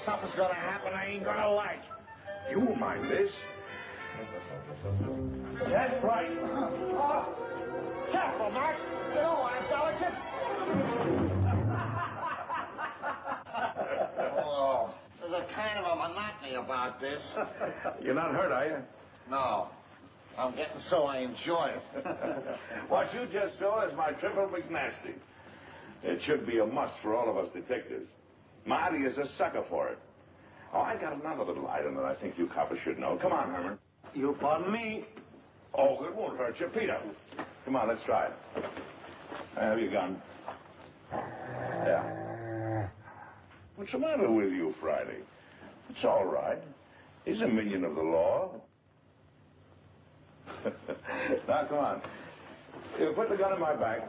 something's gonna happen I ain't gonna like. You won't mind this. That's right. Careful, Max. You don't want to delicate. Oh, there's a kind of a monotony about this. You're not hurt, are you? No. I'm getting so I enjoy it. What you just saw is my triple McNasty. It should be a must for all of us detectives. Marty is a sucker for it. Oh, I got another little item that I think you coppers should know. Come on, Herman. You pardon me? Oh, it won't hurt you. Peter. Come on, let's try it. Have your gun. Yeah. What's the matter with you, Friday? It's all right. He's a minion of the law. Now, come on. You put the gun in my back.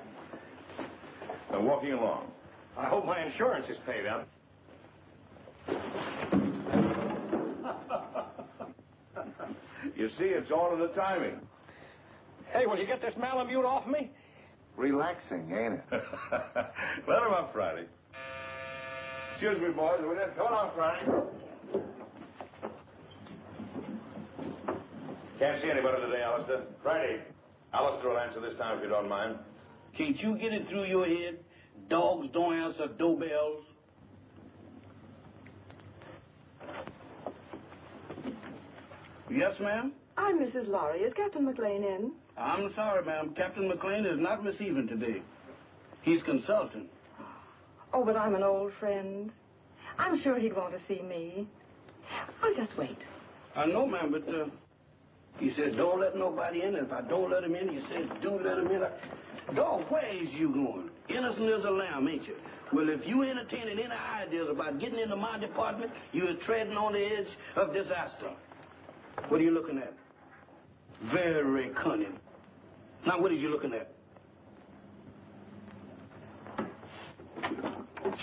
I'm walking along. I hope my insurance is paid up. You see, it's all in the timing. Hey, will you get this Malamute off me? Relaxing, ain't it? Let him up, Friday. Excuse me, boys. Will you? Come on, Friday. Can't see anybody today, Alistair. Friday. Alistair will answer this time if you don't mind. Can't you get it through your head? Dogs don't answer doorbells. Yes, ma'am? I'm Mrs. Lawry. Is Captain MacLain in? I'm sorry, ma'am. Captain MacLain is not receiving today. He's consulting. Oh, but I'm an old friend. I'm sure he'd want to see me. I'll just wait. I know, ma'am, but he said don't let nobody in. If I don't let him in, he said do let him in. Dog, where is you going? Innocent as a lamb, ain't you? Well, if you entertaining any ideas about getting into my department, you're treading on the edge of disaster. What are you looking at? Very cunning. Now, what is you looking at?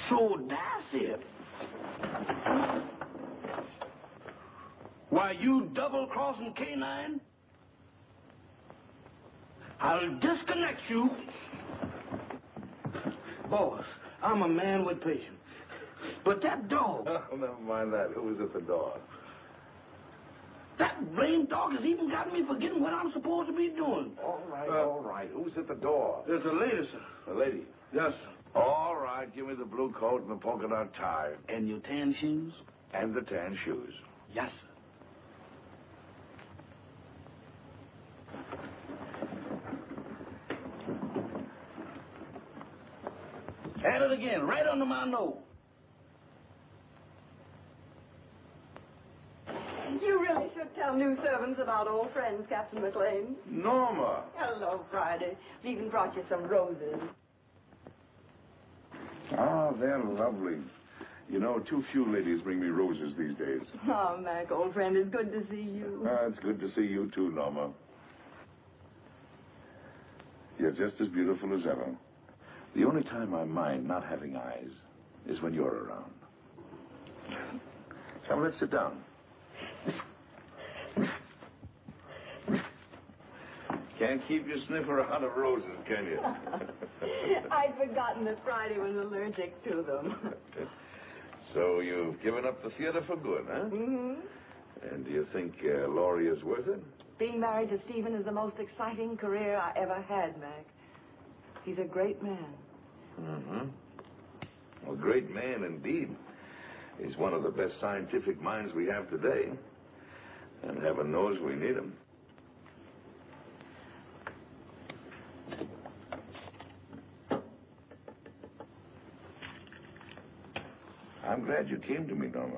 So that's it. Why, you double-crossing canine? I'll disconnect you. Boss, I'm a man with patience. But that dog... Oh, never mind that. Who was at the door? That blamed dog has even got me forgetting what I'm supposed to be doing. All right. Who's at the door? There's a lady, sir. A lady? Yes, sir. All right. Give me the blue coat and the polka dot tie. And your tan shoes? And the tan shoes. Yes, sir. At it again, right under my nose. You really should tell new servants about old friends, Captain MacLain. Norma. Hello, Friday. We even brought you some roses. Oh, they're lovely. You know, too few ladies bring me roses these days. Oh, Mac, old friend, it's good to see you. It's good to see you, too, Norma. You're just as beautiful as ever. The only time I mind not having eyes is when you're around. Come, let's sit down. Can't keep your sniffer out of roses, can you? I'd forgotten that Friday was allergic to them. So you've given up the theater for good, huh? Mm-hmm. And do you think Lawry is worth it? Being married to Stephen is the most exciting career I ever had, Mac. He's a great man. A great man, indeed. He's one of the best scientific minds we have today. And heaven knows we need him. I'm glad you came to me, Norma.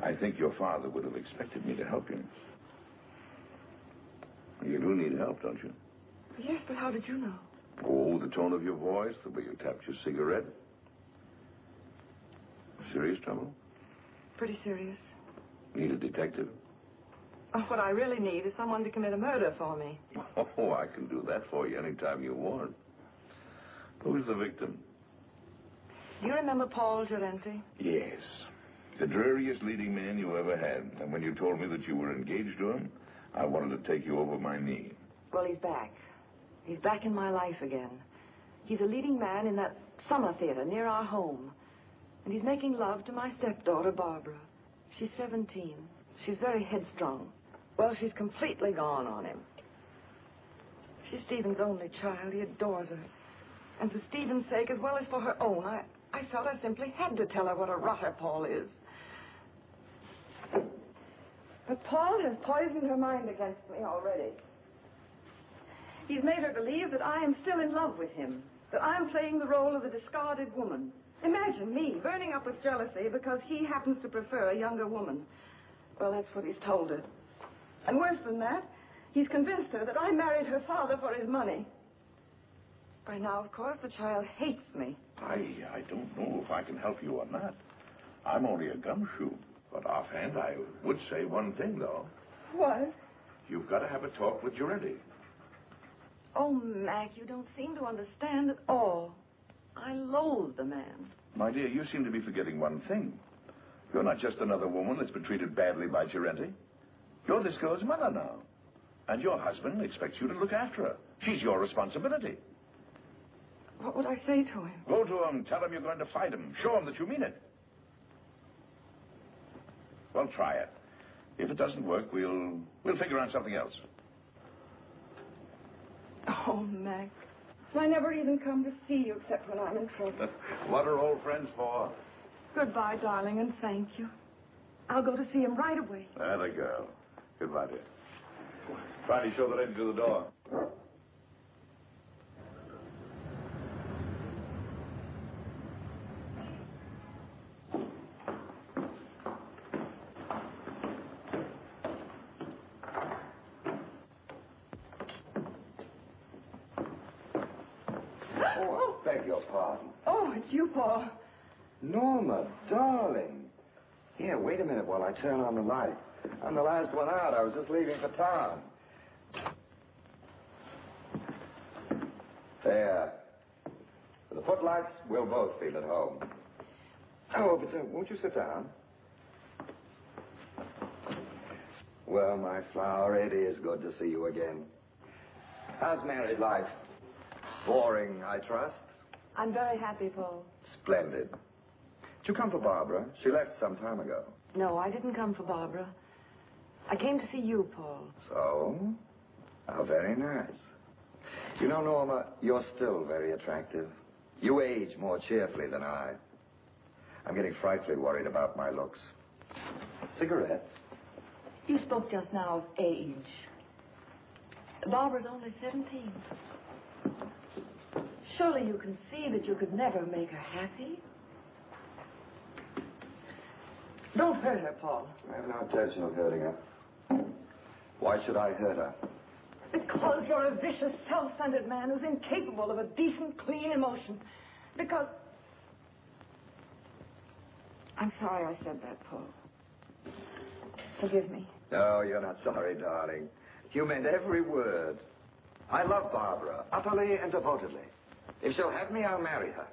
I think your father would have expected me to help you. You do need help, don't you? Yes, but how did you know? Oh, the tone of your voice, the way you tapped your cigarette. Serious trouble? Pretty serious. Need a detective? Oh, what I really need is someone to commit a murder for me. Oh, I can do that for you anytime you want. Who's the victim? Do you remember Paul Gerente? Yes. The dreariest leading man you ever had. And when you told me that you were engaged to him, I wanted to take you over my knee. Well, he's back. He's back in my life again. He's a leading man in that summer theater near our home. And he's making love to my stepdaughter, Barbara. She's 17. She's very headstrong. Well, she's completely gone on him. She's Stephen's only child. He adores her. And for Stephen's sake, as well as for her own, I felt I simply had to tell her what a rotter Paul is. But Paul has poisoned her mind against me already. He's made her believe that I am still in love with him, that I'm playing the role of the discarded woman. Imagine me burning up with jealousy because he happens to prefer a younger woman. Well, that's what he's told her. And worse than that, he's convinced her that I married her father for his money. By now, of course, the child hates me. I don't know if I can help you on that. I'm only a gumshoe. But offhand, I would say one thing, though. What? You've got to have a talk with Gerente. Oh, Mac, you don't seem to understand at all. I loathe the man. My dear, you seem to be forgetting one thing. You're not just another woman that's been treated badly by Gerente. You're this girl's mother now. And your husband expects you to look after her. She's your responsibility. What would I say to him? Go to him. Tell him you're going to fight him. Show him that you mean it. Well, try it. If it doesn't work, we'll figure out something else. Oh, Mac. I never even come to see you except when I'm in trouble. What are old friends for? Goodbye, darling, and thank you. I'll go to see him right away. There they go. Goodbye, dear. Try to show the lady to the door. Beg your pardon. Oh, it's you, Paul. Norma, darling. Here, wait a minute while I turn on the light. I'm the last one out. I was just leaving for town. There. For the footlights, we'll both feel at home. Oh, but won't you sit down? Well, my flower, it is good to see you again. How's married life? Boring, I trust? I'm very happy, Paul. Splendid. Did you come for Barbara? She left some time ago. No, I didn't come for Barbara. I came to see you, Paul. So? How very nice. You know, Norma, you're still very attractive. You age more cheerfully than I. I'm getting frightfully worried about my looks. Cigarette? You spoke just now of age. Barbara's only 17. Surely you can see that you could never make her happy. Don't hurt her, Paul. I have no intention of hurting her. Why should I hurt her? Because you're a vicious, self-centered man who's incapable of a decent, clean emotion. Because... I'm sorry I said that, Paul. Forgive me. No, you're not sorry, darling. You meant every word. I love Barbara, utterly and devotedly. If she'll have me, I'll marry her.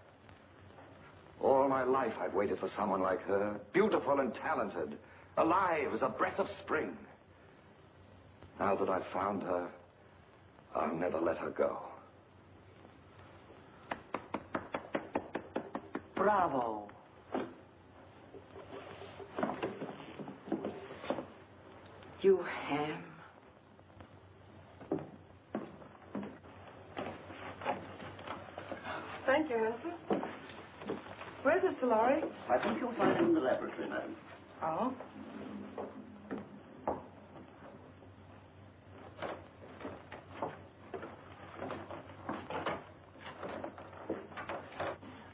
All my life I've waited for someone like her, beautiful and talented, alive as a breath of spring. Now that I've found her, I'll never let her go. Bravo. You ham. Thank you, Alistair. Where's Mr. Lawry? I think you'll find him in the laboratory, madam. Oh?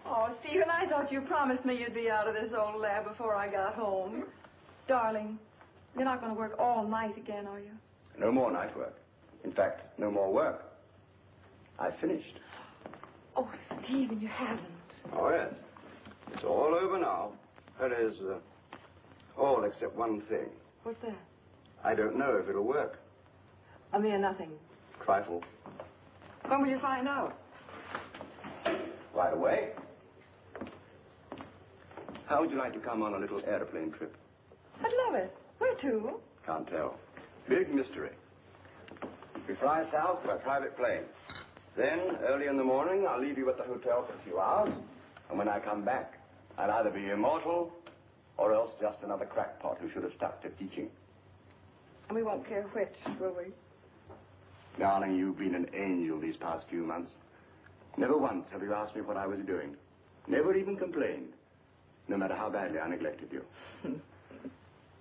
Oh, Stephen, I thought you promised me you'd be out of this old lab before I got home. Darling, you're not going to work all night again, are you? No more night work. In fact, no more work. I've finished. Oh, Stephen, you haven't. Oh, yes. It's all over now. That is, all except one thing. What's that? I don't know if it'll work. A mere nothing. Trifle. When will you find out? Right away. How would you like to come on a little airplane trip? I'd love it. Where to? Can't tell. Big mystery. We fly south by private plane. Then, early in the morning, I'll leave you at the hotel for a few hours. And when I come back, I'll either be immortal or else just another crackpot who should have stuck to teaching. And we won't care which, will we? Darling, you've been an angel these past few months. Never once have you asked me what I was doing. Never even complained, no matter how badly I neglected you.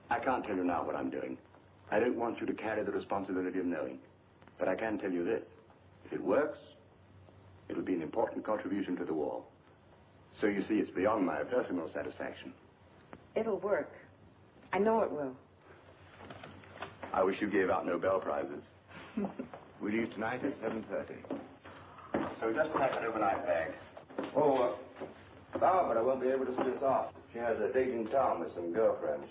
I can't tell you now what I'm doing. I don't want you to carry the responsibility of knowing. But I can tell you this. If it works, it'll be an important contribution to the war. So you see, it's beyond my personal satisfaction. It'll work. I know it will. I wish you gave out Nobel Prizes. We leave tonight at 7:30. So just pack an overnight bag. Oh, Barbara won't be able to see us off. She has a date in town with some girlfriends.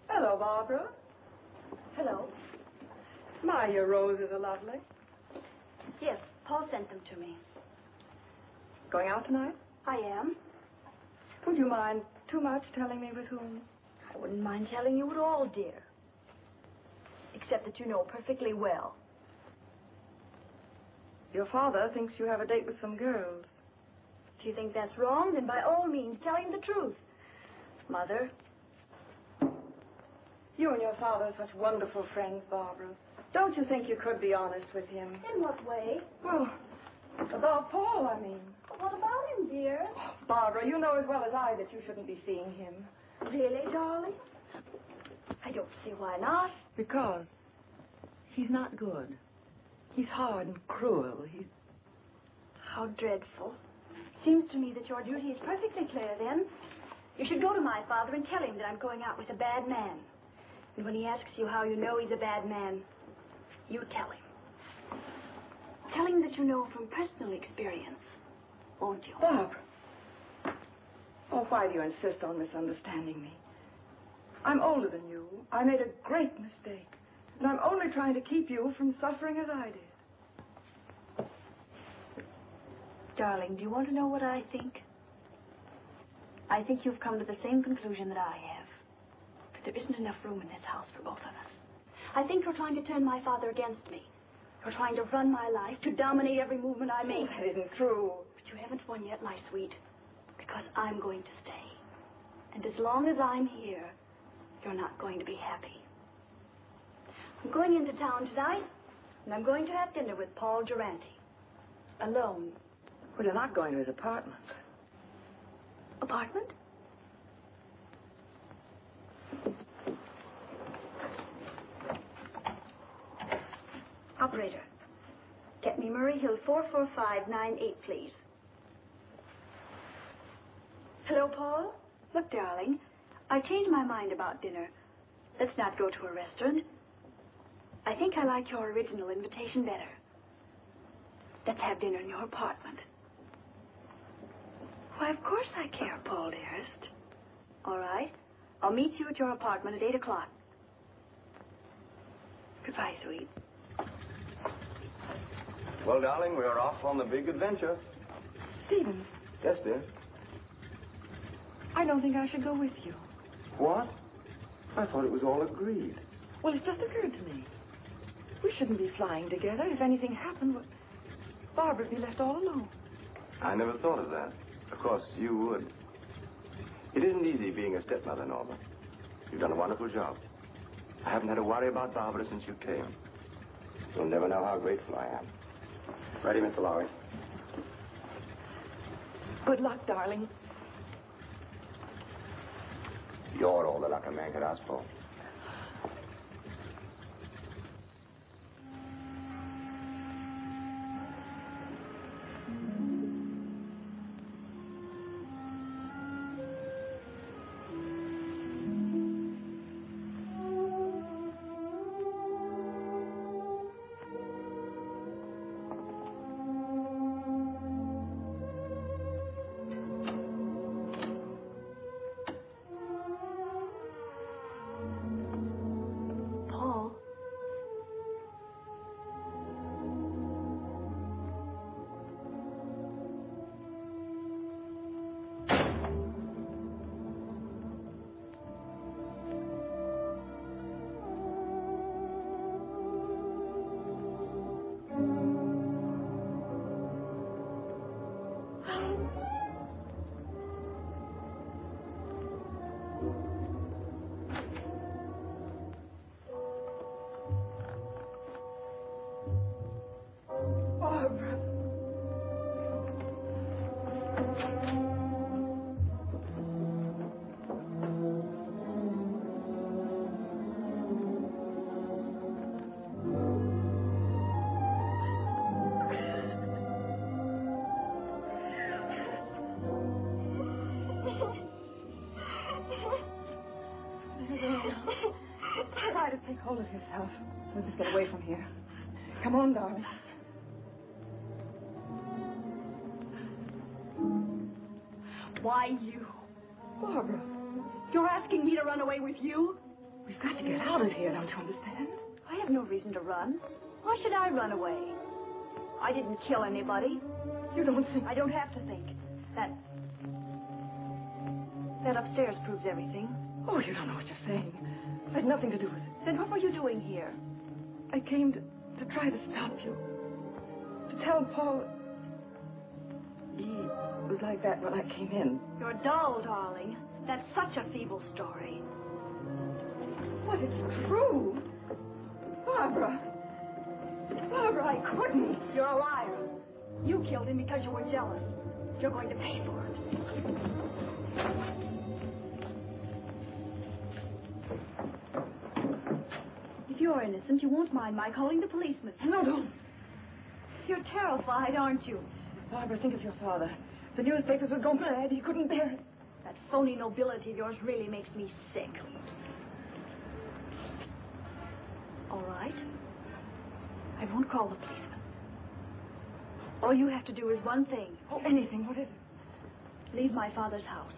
Hello, Barbara. Hello. My, your roses are lovely. Yes, Paul sent them to me. Going out tonight? I am. Would you mind too much telling me with whom? I wouldn't mind telling you at all, dear. Except that you know perfectly well. Your father thinks you have a date with some girls. If you think that's wrong, then by all means tell him the truth. Mother. You and your father are such wonderful friends, Barbara. Don't you think you could be honest with him? In what way? Well, about Paul, I mean. What about him, dear? Barbara, you know as well as I that you shouldn't be seeing him. Really, darling? I don't see why not. Because he's not good. He's hard and cruel. He's... How dreadful. Seems to me that your duty is perfectly clear, then. You should go to my father and tell him that I'm going out with a bad man. And when he asks you how you know he's a bad man, you tell him. Tell him that you know from personal experience, won't you? Barbara. Oh, why do you insist on misunderstanding me? I'm older than you. I made a great mistake. And I'm only trying to keep you from suffering as I did. Darling, do you want to know what I think? I think you've come to the same conclusion that I have. That there isn't enough room in this house for both of us. I think you're trying to turn my father against me. You're trying to run my life, to dominate every movement I make. That isn't true. But you haven't won yet, my sweet. Because I'm going to stay. And as long as I'm here, you're not going to be happy. I'm going into town tonight, and I'm going to have dinner with Paul Gerente. Alone. Well, you're not going to his apartment. Apartment? Operator, get me Murray Hill 44598, please. Hello, Paul? Look, darling, I changed my mind about dinner. Let's not go to a restaurant. I think I like your original invitation better. Let's have dinner in your apartment. Why, of course I care, Paul, dearest. All right. I'll meet you at your apartment at 8 o'clock. Goodbye, sweet. Well, darling, we're off on the big adventure. Stephen, Yes, dear. I don't think I should go with you. What? I thought it was all agreed. Well, it just occurred to me. We shouldn't be flying together. If anything happened, well, Barbara would be left all alone. I never thought of that. Of course, you would. It isn't easy being a stepmother, Norma. You've done a wonderful job. I haven't had to worry about Barbara since you came. You'll never know how grateful I am. Ready, Mr. Lawry? Good luck, darling. You're all the luck a man could ask for. hold of yourself. We'll just get away from here. Come on, darling. Why you? Barbara, You're asking me to run away with you? we've got to get out of here, don't you understand? I have no reason to run. Why should I run away? I didn't kill anybody. You don't think... I don't have to think. That upstairs proves everything. Oh, you don't know what you're saying. I had nothing to do with it. Then what were you doing here? I came to try to stop you. To tell Paul... He was like that when I came in. You're dull, darling. That's such a feeble story. But it's true. Barbara. Barbara, I couldn't. You're a liar. You killed him because you were jealous. You're going to pay for it. If you're innocent, you won't mind my calling the policeman. No, don't. You're terrified, aren't you? Barbara, think of your father. The newspapers would go mad. He couldn't bear it. That phony nobility of yours really makes me sick. All right. I won't call the policeman. All you have to do is one thing. Oh, anything. What is it? Leave my father's house.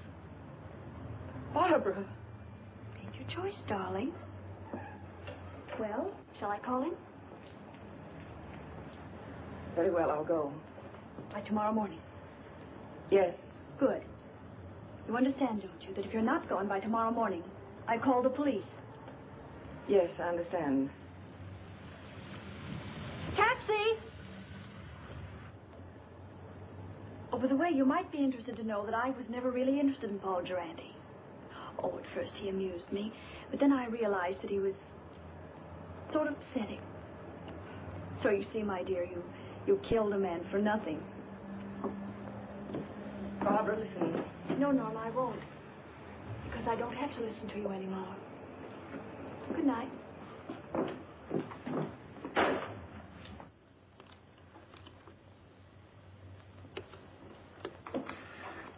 Barbara. Take your choice, darling. Well, shall I call him? Very well, I'll go. By tomorrow morning. Yes. Good. You understand, don't you, that if you're not going by tomorrow morning, I call the police. Yes, I understand. Taxi! Oh, by the way, you might be interested to know that I was never really interested in Paul Gerente. Oh, at first he amused me, but then I realized that he was sort of pathetic. So you see, my dear, you killed a man for nothing. Barbara, listen. No, Norma, I won't. Because I don't have to listen to you anymore. Good night.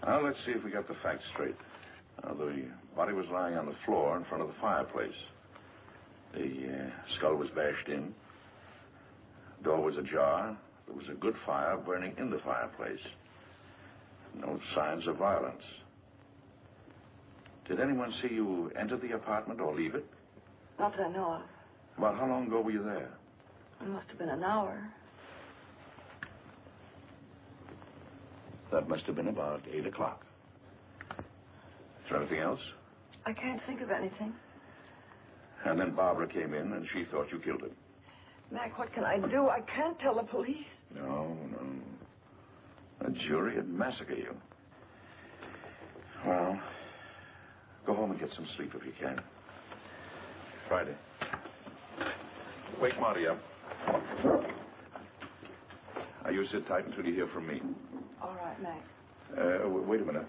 Now, let's see if we got the facts straight. The body was lying on the floor in front of the fireplace. The skull was bashed in. Door was ajar. There was a good fire burning in the fireplace. No signs of violence. Did anyone see you enter the apartment or leave it? Not that I know of. About how long ago were you there? It must have been an hour. That must have been about 8 o'clock. Is there anything else? I can't think of anything. And then Barbara came in and she thought you killed him. Mac, what can I do? I can't tell the police. No. A jury would massacre you. Well, go home and get some sleep if you can. Friday. Wake Marty up. Now, you sit tight until you hear from me. All right, Mac. Wait a minute.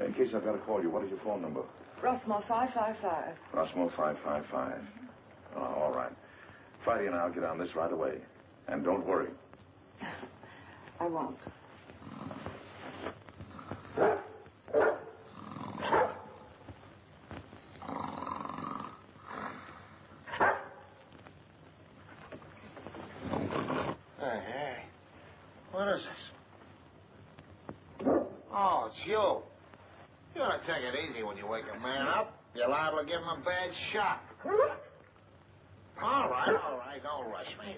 In case I've got to call you, what is your phone number? Rossmore 555. Rossmore 555. Oh, all right. Friday and I'll get on this right away. And don't worry. I won't. Hey. What is this? Oh, it's you. You ought to take it easy when you wake a man up. You're liable to give him a bad shock. All right. Don't rush me.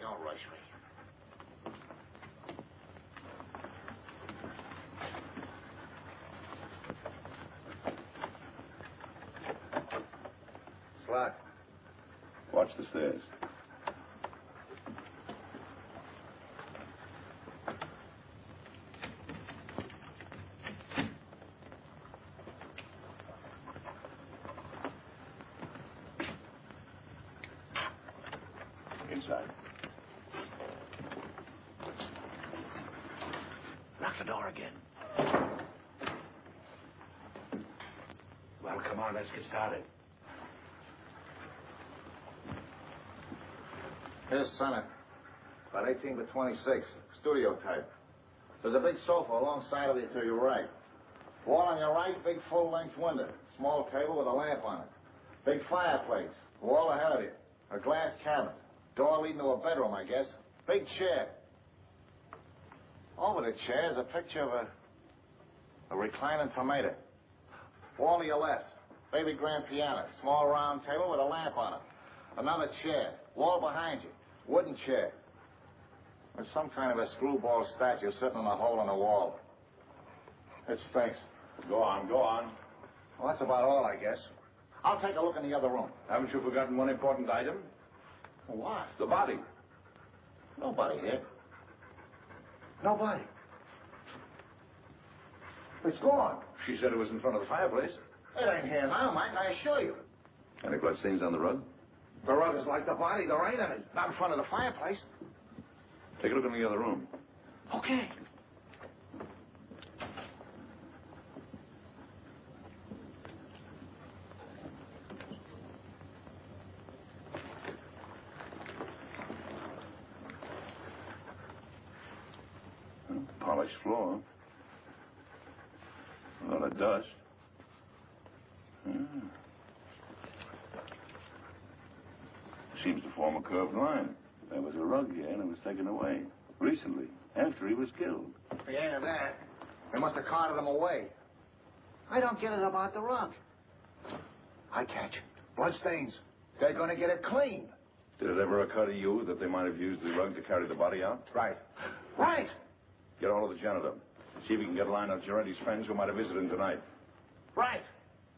It's locked. Watch the stairs. Inside. Lock the door again. Well, come on, let's get started. Here's Senate. About 18 by 26. Studio type. There's a big sofa alongside of you to your right. Wall on your right, big full-length window. Small table with a lamp on it. Big fireplace. Wall ahead of you. A glass cabinet. Door leading to a bedroom, I guess. Big chair. Over the chair is a picture of a reclining tomato. Wall to your left. Baby grand piano. Small round table with a lamp on it. Another chair. Wall behind you. Wooden chair. There's some kind of a screwball statue sitting in a hole in the wall. It stinks. Go on, go on. Well, that's about all, I guess. I'll take a look in the other room. Haven't you forgotten one important item? What? The body. Nobody here. Nobody. It's gone. She said it was in front of the fireplace. It ain't here now, Mike, I assure you. Any bloodstains on the rug? The rug is like the body. There ain't any. Not in front of the fireplace. Take a look in the other room. Okay. Polished floor. A lot of dust. Seems to form a curved line. There was a rug here and it was taken away. Recently, after he was killed. Yeah, that. They must have carted him away. I don't get it about the rug. I catch. Bloodstains. They're going to get it clean. Did it ever occur to you that they might have used the rug to carry the body out? Right. Right. Get hold of the janitor. See if we can get a line of Gerente's friends who might have visited him tonight. Right.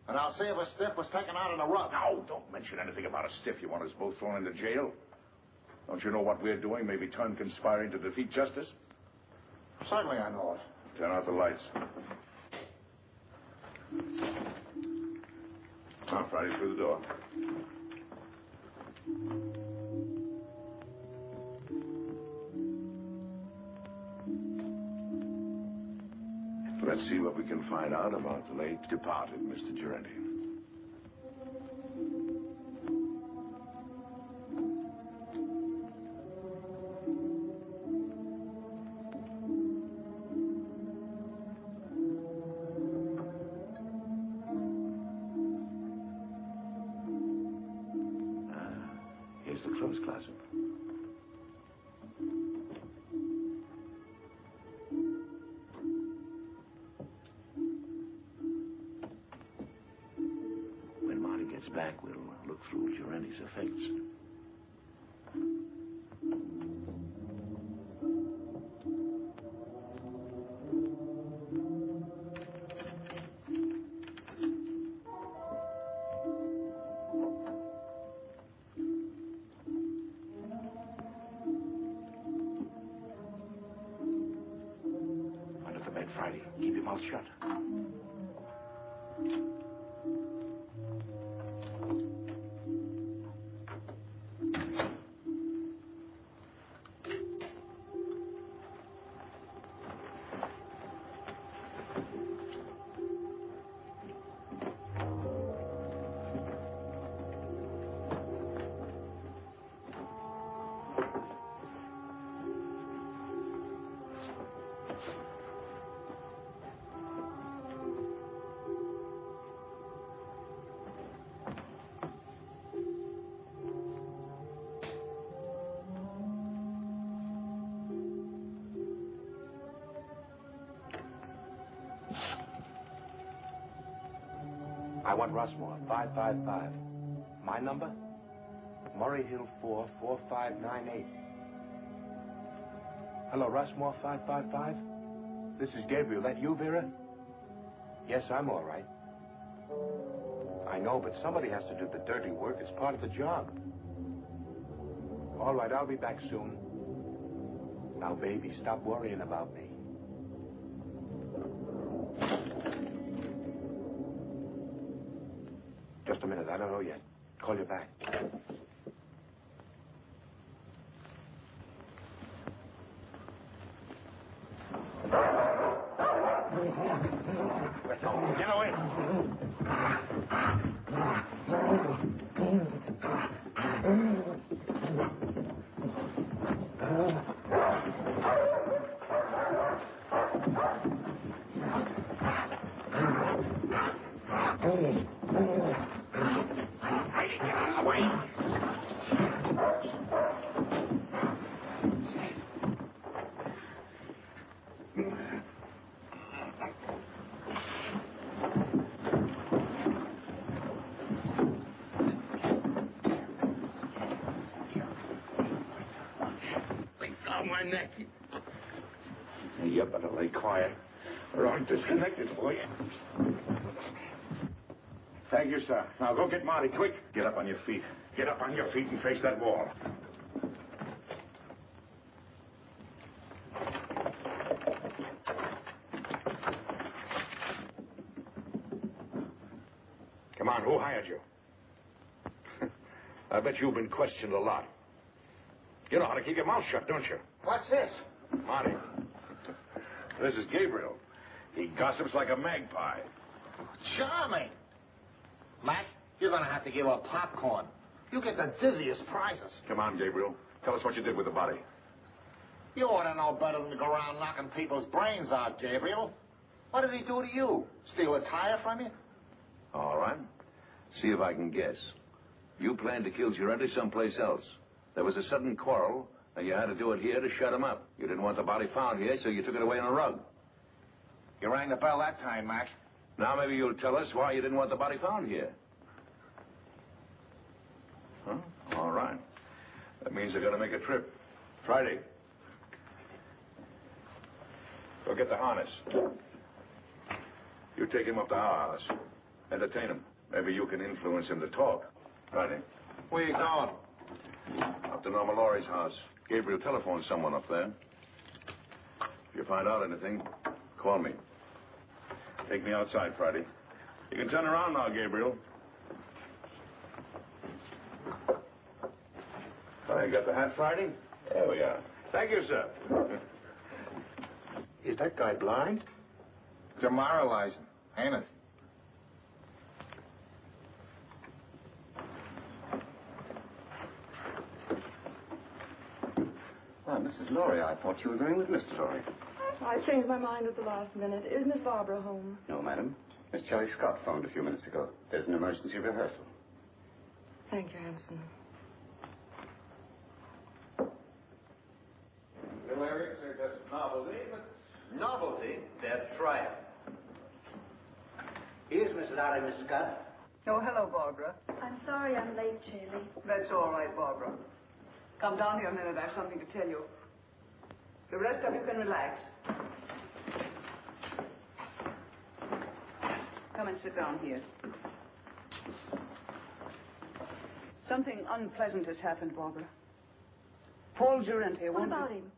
And I'll see if a stiff was taken out of the rug. No, don't mention anything about a stiff. You want us both thrown into jail? Don't you know what we're doing may be turn conspiring to defeat justice? Certainly I know it. Turn out the lights. Now, Friday, through the door. Let's see what we can find out about the late departed Mr. Gerente. Here's the clothes closet. When Marty gets back, we'll look through Gerente's effects. Under the bed, Friday. Keep your mouth shut. I want Rushmore, 555. My number? Murray Hill 4, 4598. Hello, Rushmore, 555? This is Gabriel. That you, Vera? Yes, I'm all right. I know, but somebody has to do the dirty work. It's part of the job. All right, I'll be back soon. Now, baby, stop worrying about me. Just a minute. I don't know yet. Call you back. Get away. You better lay quiet, or I'll disconnect it for you. Thank you, sir. Now go get Marty, quick. Get up on your feet. Get up on your feet and face that wall. Come on, who hired you? I bet you've been questioned a lot. You know how to keep your mouth shut, don't you? What's this? Marty. This is Gabriel. He gossips like a magpie. Charming. Mac, you're going to have to give up popcorn. You get the dizziest prizes. Come on, Gabriel. Tell us what you did with the body. You ought to know better than to go around knocking people's brains out, Gabriel. What did he do to you? Steal a tire from you? All right. See if I can guess. You planned to kill Gerente someplace else. There was a sudden quarrel, and you had to do it here to shut him up. You didn't want the body found here, so you took it away on a rug. You rang the bell that time, Mac. Now maybe you'll tell us why you didn't want the body found here. Huh? All right. That means they're going to make a trip. Friday. Go get the harness. You take him up to our house. Entertain him. Maybe you can influence him to talk. Friday. Where you going? Up to Norma Lawry's house. Gabriel telephoned someone up there. If you find out anything, call me. Take me outside, Friday. You can turn around now, Gabriel. I got the hat, Friday? There we are. Thank you, sir. Is that guy blind? Demoralizing, ain't it? Ah, Mrs. Lawry, I thought you were going with Mr. Lawry. I changed my mind at the last minute. Is Miss Barbara home? No, madam. Miss Shelley Scott phoned a few minutes ago. There's an emergency rehearsal. Thank you, Hanson. The lyrics are just novelty, but novelty, that's right. Here's Miss Lawry, Miss Scott. Oh, hello, Barbara. I'm sorry I'm late, Shirley. That's all right, Barbara. Come down here a minute. I have something to tell you. The rest of you can relax. Come and sit down here. Something unpleasant has happened, Barbara. Paul Gerente. What about him?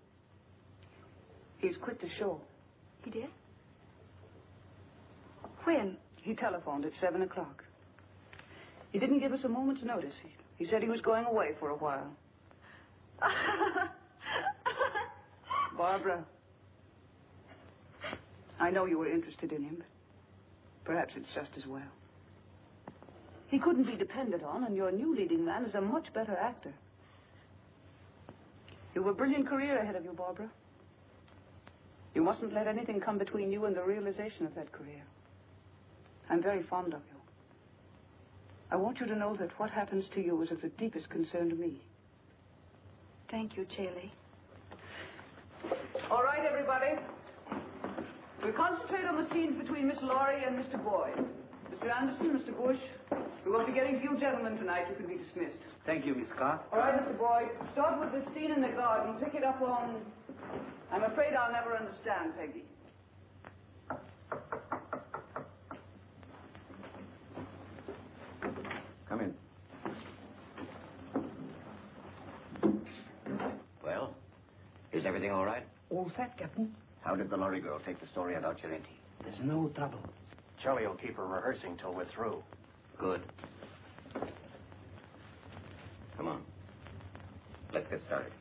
He's quit the show. He did? When? He telephoned at 7 o'clock. He didn't give us a moment's notice. He said he was going away for a while. Barbara, I know you were interested in him, but perhaps it's just as well. He couldn't be depended on, and your new leading man is a much better actor. You have a brilliant career ahead of you, Barbara. You mustn't let anything come between you and the realization of that career. I'm very fond of you. I want you to know that what happens to you is of the deepest concern to me. Thank you, Shirley. All right, everybody. We'll concentrate on the scenes between Miss Lawry and Mr. Boyd. Mr. Anderson, Mr. Bush, we won't be getting few gentlemen tonight. You can be dismissed. Thank you, Miss Scott. All right, Mr. Boyd. Start with the scene in the garden. Pick it up on... I'm afraid I'll never understand, Peggy. Come in. Well, is everything all right? All set, Captain. How did the lorry girl take the story about Gerente? There's no trouble. Charlie will keep her rehearsing till we're through. Good. Come on. Let's get started.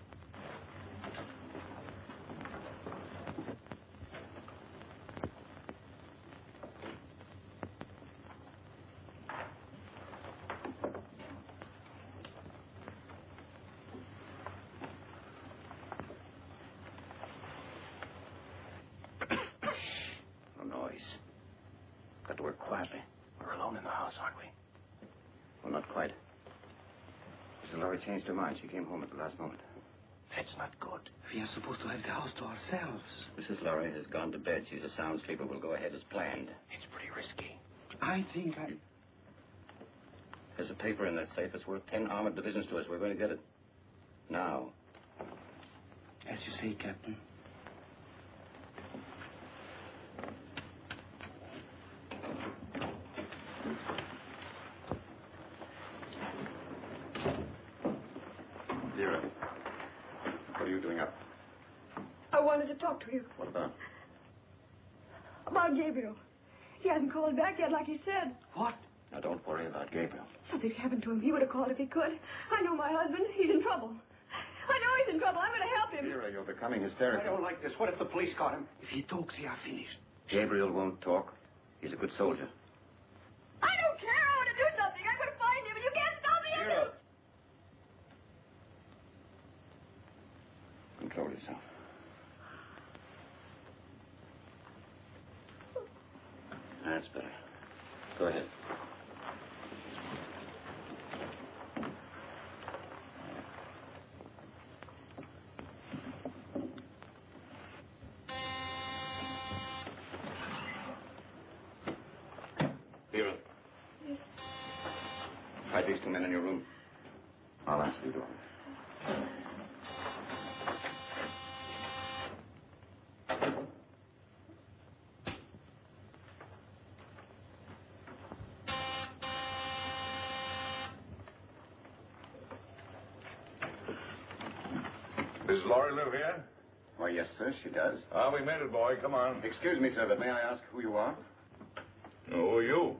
Changed her mind. She came home at the last moment. That's not good. We are supposed to have the house to ourselves. Mrs. Lawry has gone to bed. She's a sound sleeper. We'll go ahead as planned. It's pretty risky. I think There's a paper in that safe that's worth 10 armored divisions to us. We're going to get it now. As you say, Captain. Vera, what are you doing up? I wanted to talk to you. What about? About Gabriel. He hasn't called back yet like he said. What? Now, don't worry about Gabriel. Something's happened to him. He would have called if he could. I know my husband. He's in trouble. I know he's in trouble. I'm going to help him. Vera, you're becoming hysterical. I don't like this. What if the police caught him? If he talks, he are finished. Gabriel won't talk. He's a good soldier. I don't care. I want to do something. I'm going to find him, and you can't stop me. Vera! Control yourself. That's better. Go ahead. Vera. Yes. Hide these two men in your room. I'll answer the door. Does Lawry live here? Why, yes, sir, she does. Ah, we made it, boy. Come on. Excuse me, sir, but may I ask who you are? Who are you?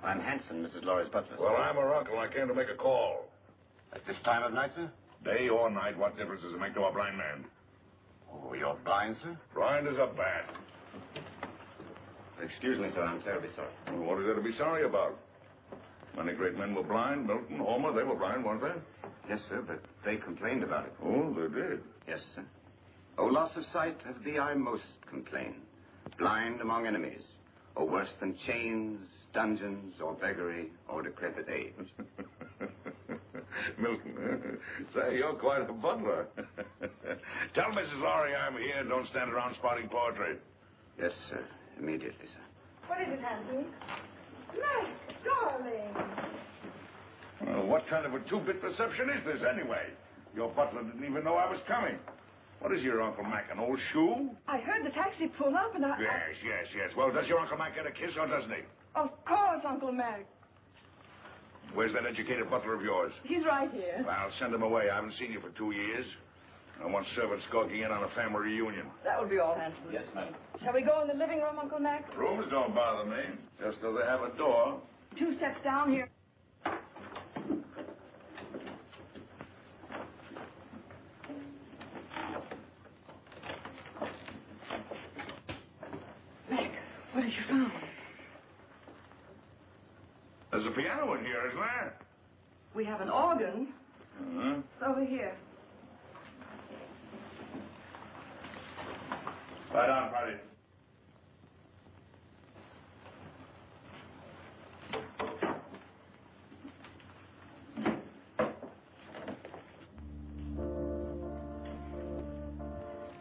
I'm Hanson, Mrs. Lawry's butler. Well, I'm her uncle. I came to make a call. At this time of night, sir? Day or night, what difference does it make to a blind man? Oh, you're blind, sir? Blind as a bat. Excuse me, sir, I'm terribly sorry. Well, what is there to be sorry about? Many great men were blind. Milton, Homer, they were blind, weren't they? Yes, sir, but they complained about it. Oh, they did. Yes, sir. Oh, loss of sight, of thee I most complain. Blind among enemies, or worse than chains, dungeons, or beggary, or decrepit age. Milton, say, you're quite a butler. Tell Mrs. Lawry I'm here. Don't stand around spouting poetry. Yes, sir. Immediately, sir. What is it, Hanson? Max, darling. Well, what kind of a two-bit deception is this, anyway? Your butler didn't even know I was coming. What is your Uncle Mac, an old shoe? I heard the taxi pull up, and Yes. Well, does your Uncle Mac get a kiss, or doesn't he? Of course, Uncle Mac. Where's that educated butler of yours? He's right here. Well, send him away. I haven't seen you for 2 years. I want servants skulking in on a family reunion. That will be all, Hanson. Yes, madam. Shall we go in the living room, Uncle Mac? Rooms don't bother me, just so they have a door. 2 steps down here. Mac, what have you found? There's a piano in here, isn't there? We have an organ. Uh-huh. It's over here. Lie down, Marty.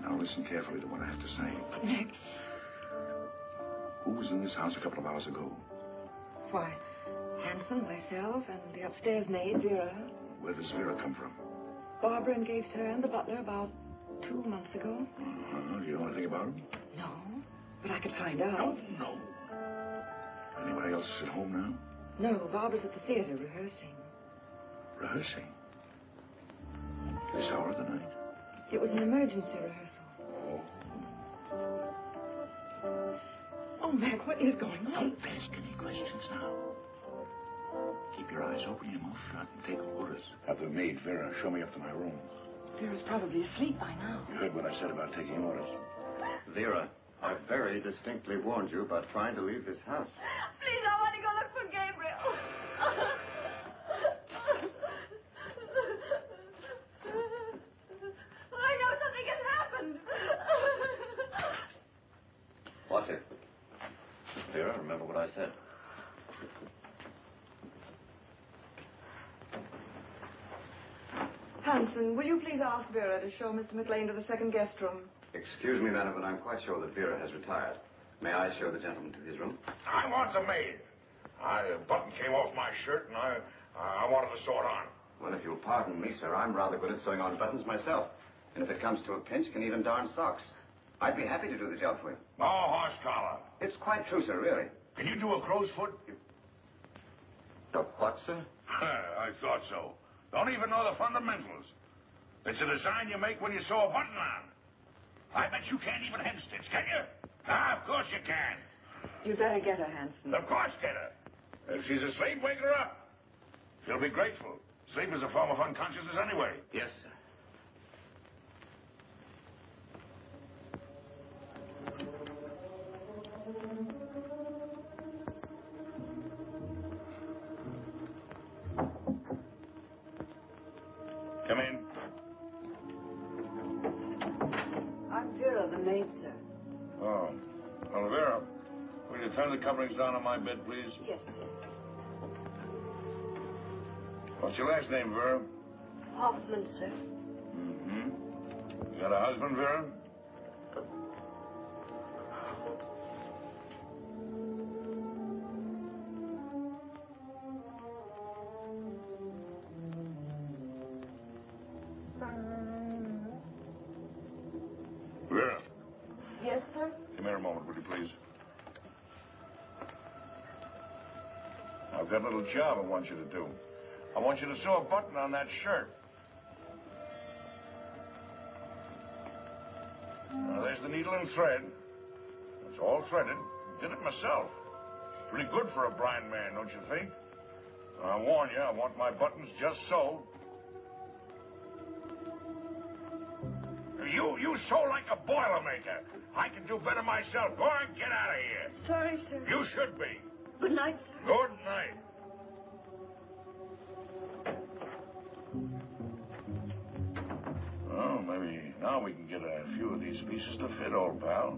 Now listen carefully to what I have to say. Mac, Who was in this house a couple of hours ago? why, Hanson, myself, and the upstairs maid, Vera. Where does Vera come from? Barbara engaged her and the butler about 2 months ago. Do you know anything about him? No, but I could find out. No. Anybody else at home now? No, Barbara's at the theater rehearsing. Rehearsing? This hour of the night? It was an emergency rehearsal. Oh. Oh, Mac, what is going on? Don't ask any questions now. Keep your eyes open, your mouth shut, and take orders. Have the maid, Vera, show me up to my room. Vera's probably asleep by now. You heard what I said about taking orders. Vera, I very distinctly warned you about trying to leave this house. Please, I want to go look for Gabriel. I know something has happened. What if? Vera, remember what I said. Hanson, will you please ask Vera to show Mr. MacLain to the second guest room? Excuse me, madam, but I'm quite sure that Vera has retired. May I show the gentleman to his room? I want the maid. A button came off my shirt, and I wanted to sew it on. Well, if you'll pardon me, sir, I'm rather good at sewing on buttons myself. And if it comes to a pinch, can even darn socks. I'd be happy to do the job for you. Oh, horse collar. It's quite true, sir, really. Can you do a crow's foot? The what, sir? I thought so. Don't even know the fundamentals. It's a design you make when you sew a button on. I bet you can't even hem stitch, can you? Ah, of course you can. You better get her, Hanson. Of course, get her. If she's asleep, wake her up. She'll be grateful. Sleep is a form of unconsciousness anyway. Yes, sir. Come in. I'm Vera, the maid, sir. Oh. Well, Vera, will you turn the coverings down on my bed, please? Yes, sir. What's your last name, Vera? Hoffman, sir. Mm-hmm. You got a husband, Vera? Vera, Yes, sir? come here a moment, would you please? I've got a little job I want you to do. I want you to sew a button on that shirt. Now, there's the needle and thread. It's all threaded. Did it myself. Pretty good for a blind man, don't you think? I warn you, I want my buttons just sewed. You sew like a Boilermaker. I can do better myself. Go on, get out of here. Sorry, sir. You should be. Good night, sir. Good night. Well, maybe now we can get a few of these pieces to fit, old pal.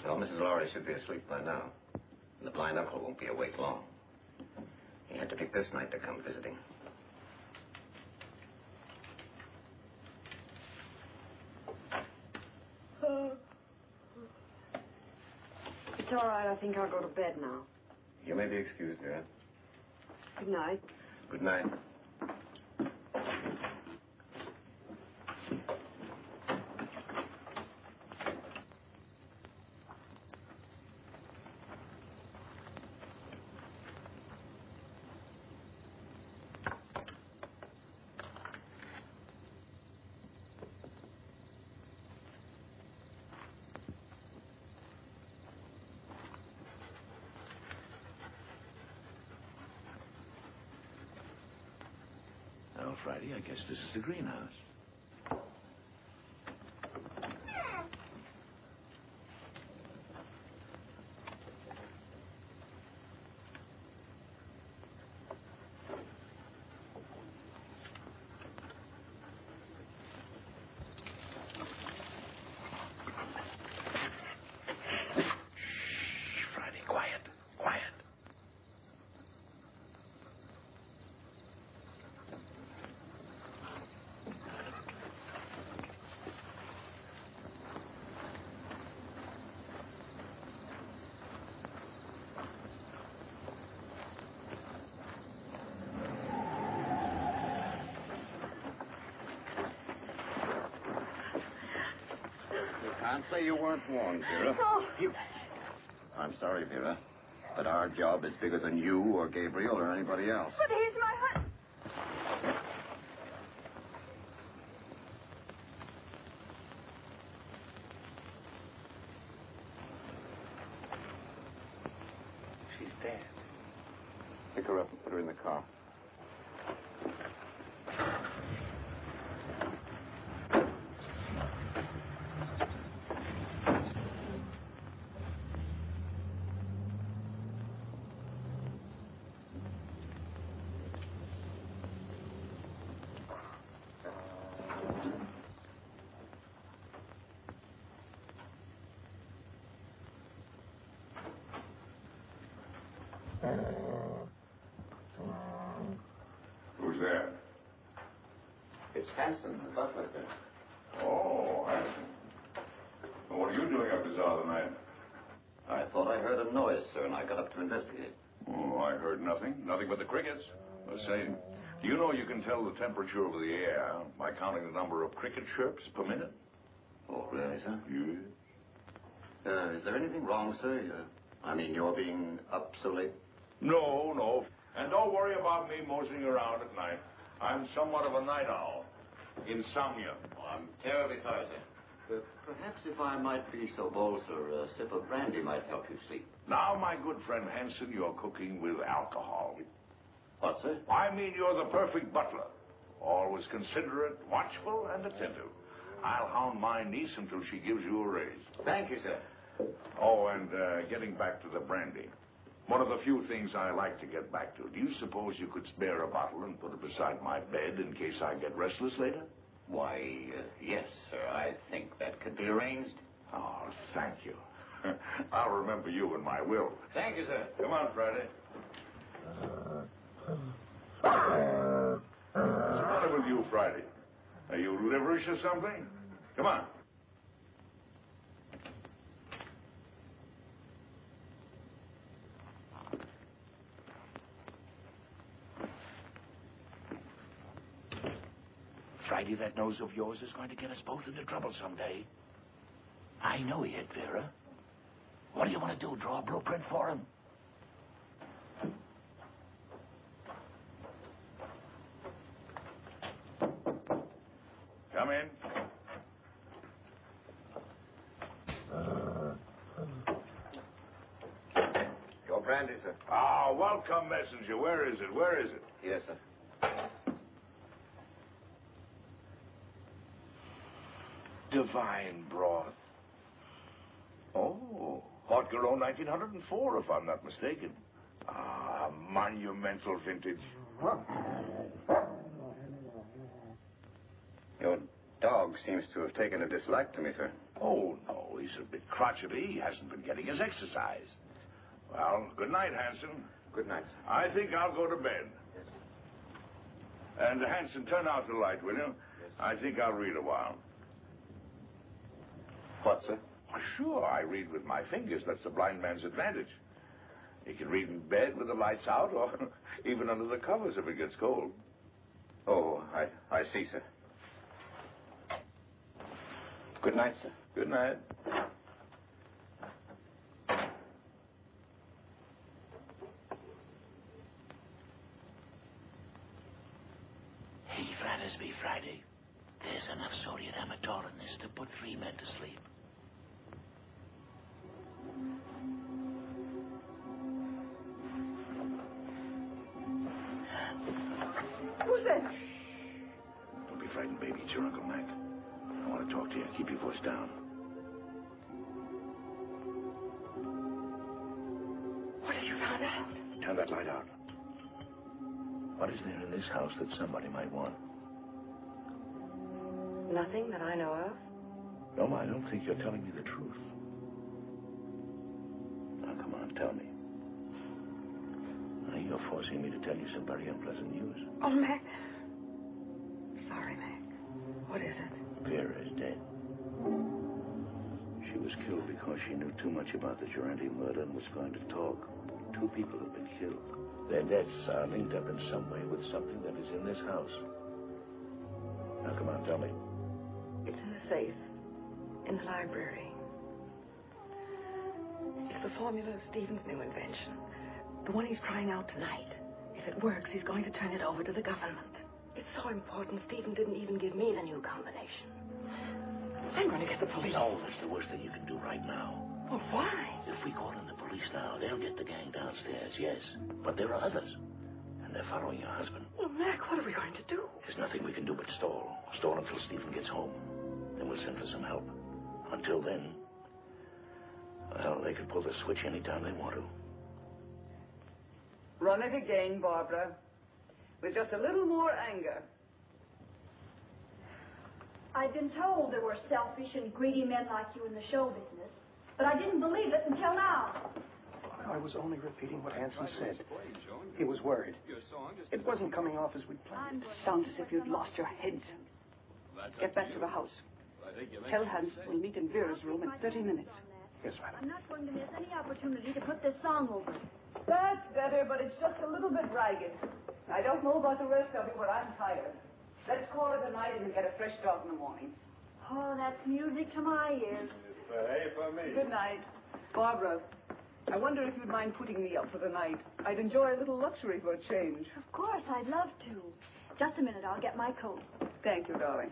Well, Mrs. Lawry should be asleep by now. And the blind uncle won't be awake long. He had to pick this night to come visiting. It's all right. I think I'll go to bed now. You may be excused, Vera. Good night. Good night. Well, Friday, I guess this is the greenhouse. Friday, quiet, quiet. Can't say you weren't warned, Vera. Oh. I'm sorry, Vera, but our job is bigger than you or Gabriel or anybody else. But he's my husband. She's dead. Pick her up and put her in the car. Who's there? It's Hanson, the butler, sir. Oh, Hanson. Well, what are you doing up this hour of the night? I thought I heard a noise, sir, and I got up to investigate. Oh, I heard nothing. Nothing but the crickets. The same. Do you know you can tell the temperature of the air by counting the number of cricket chirps per minute? Oh, really, sir? Yes. Is there anything wrong, sir? You're being up so late? No, no. And don't worry about me moseying around at night. I'm somewhat of a night owl. Insomnia. Oh, I'm terribly sorry, sir. Perhaps if I might be so bold, sir, a sip of brandy might help you sleep. Now, my good friend Hanson, you're cooking with alcohol. What, sir? I mean, you're the perfect butler. Always considerate, watchful, and attentive. I'll hound my niece until she gives you a raise. Thank you, sir. Oh, and getting back to the brandy. One of the few things I like to get back to. Do you suppose you could spare a bottle and put it beside my bed in case I get restless later? Why, yes, sir. I think that could be arranged. Oh, thank you. I'll remember you in my will. Thank you, sir. Come on, Friday. What's the matter with you, Friday? Are you liverish or something? Come on. Friday, that nose of yours is going to get us both into trouble someday. I know he hit Vera. What do you want to do, draw a blueprint for him? Come in. Your brandy, sir. Ah, welcome, messenger. Where is it? Where is it? Yes, sir. Divine broth. Oh, Haute Garonne 1904, if I'm not mistaken. Ah, monumental vintage. Your dog seems to have taken a dislike to me, sir. Oh, no, he's a bit crotchety. He hasn't been getting his exercise. Well, good night, Hanson. Good night, sir. I think I'll go to bed. Yes. And, Hanson, turn out the light, will you? Yes. I think I'll read a while. What, sir? Oh, sure, I read with my fingers. That's the blind man's advantage. He can read in bed with the lights out or even under the covers if it gets cold. Oh, I see, sir. Good night, sir. Good night. Hey, Fratersby, Friday. There's enough sodium amytal in this to put 3 men to sleep. Who's there? Don't be frightened, baby. It's your Uncle Mac. I want to talk to you. Keep your voice down. What have you found out? Turn that light out. What is there in this house that somebody might want? Nothing that I know of. No, I don't think you're telling me the truth. Now, come on, tell me. Now, you're forcing me to tell you some very unpleasant news. Oh, Mac. Sorry, Mac. What is it? Vera is dead. She was killed because she knew too much about the Gerente murder and was going to talk. 2 people have been killed. Their deaths are linked up in some way with something that is in this house. Now, come on, tell me. It's in the safe. In the library. It's the formula of Stephen's new invention. The one he's trying out tonight. If it works, he's going to turn it over to the government. It's so important, Stephen didn't even give me the new combination. I'm going to get the police. No, that's the worst thing you can do right now. Well, why? If we call in the police now, they'll get the gang downstairs, yes. But there are others. And they're following your husband. Well, Mac, what are we going to do? There's nothing we can do but stall. Stall until Stephen gets home. Then we'll send for some help. Until then, well, they could pull the switch anytime they want to. Run it again, Barbara. With just a little more anger. I've been told there were selfish and greedy men like you in the show business, but I didn't believe it until now. I was only repeating what Hanson said. He was worried. It wasn't coming off as we planned. Sounds as if you'd lost your heads. Get back to the house. Tell Hans we'll meet in Vera's room in 30 minutes. Yes, madam. I'm not going to miss any opportunity to put this song over. That's better, but it's just a little bit ragged. I don't know about the rest of you, but I'm tired. Let's call it a night and get a fresh start in the morning. Oh, that's music to my ears. Hey, for me. Good night. Barbara, I wonder if you'd mind putting me up for the night. I'd enjoy a little luxury for a change. Of course, I'd love to. Just a minute, I'll get my coat. Thank you, darling.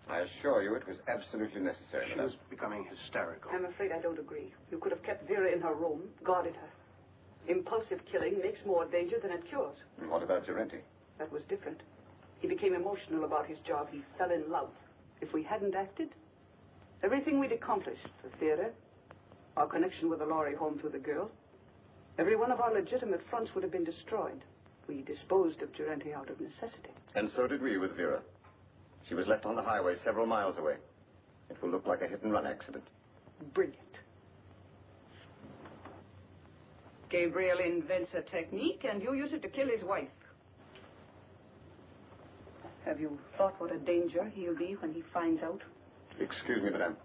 I assure you it was absolutely necessary. She was becoming hysterical. I'm afraid I don't agree. You could have kept Vera in her room, guarded her. Impulsive killing makes more danger than it cures. And what about Gerente? That was different. He became emotional about his job. He fell in love. If we hadn't acted, everything we'd accomplished, the theater, our connection with the Lawry home through the girl, every one of our legitimate fronts would have been destroyed. We disposed of Gerente out of necessity. And so did we with Vera. She was left on the highway several miles away. It will look like a hit-and-run accident. Brilliant. Gabriel invents a technique, and you use it to kill his wife. Have you thought what a danger he'll be when he finds out? Excuse me, madame,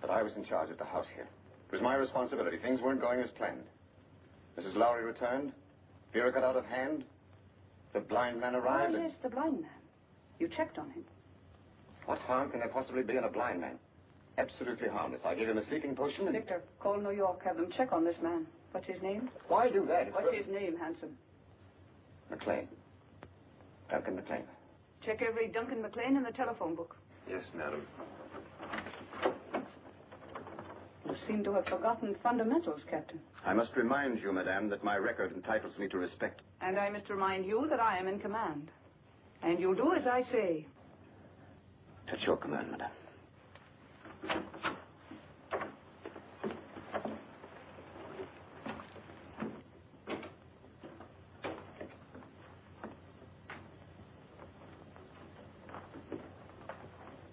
but I was in charge of the house here. It was my responsibility. Things weren't going as planned. Mrs. Lawry returned. Vera got out of hand. The blind man arrived. Oh, yes, the blind man. You checked on him. What harm can there possibly be in a blind man? Absolutely harmless. I gave him a sleeping potion and... Victor, call New York. Have them check on this man. What's his name? Why do that? What's his name, Hanson? MacLain. Duncan MacLain. Check every Duncan MacLain in the telephone book. Yes, madam. You seem to have forgotten fundamentals, Captain. I must remind you, madame, that my record entitles me to respect. And I must remind you that I am in command. And you'll do as I say. At your command, madame.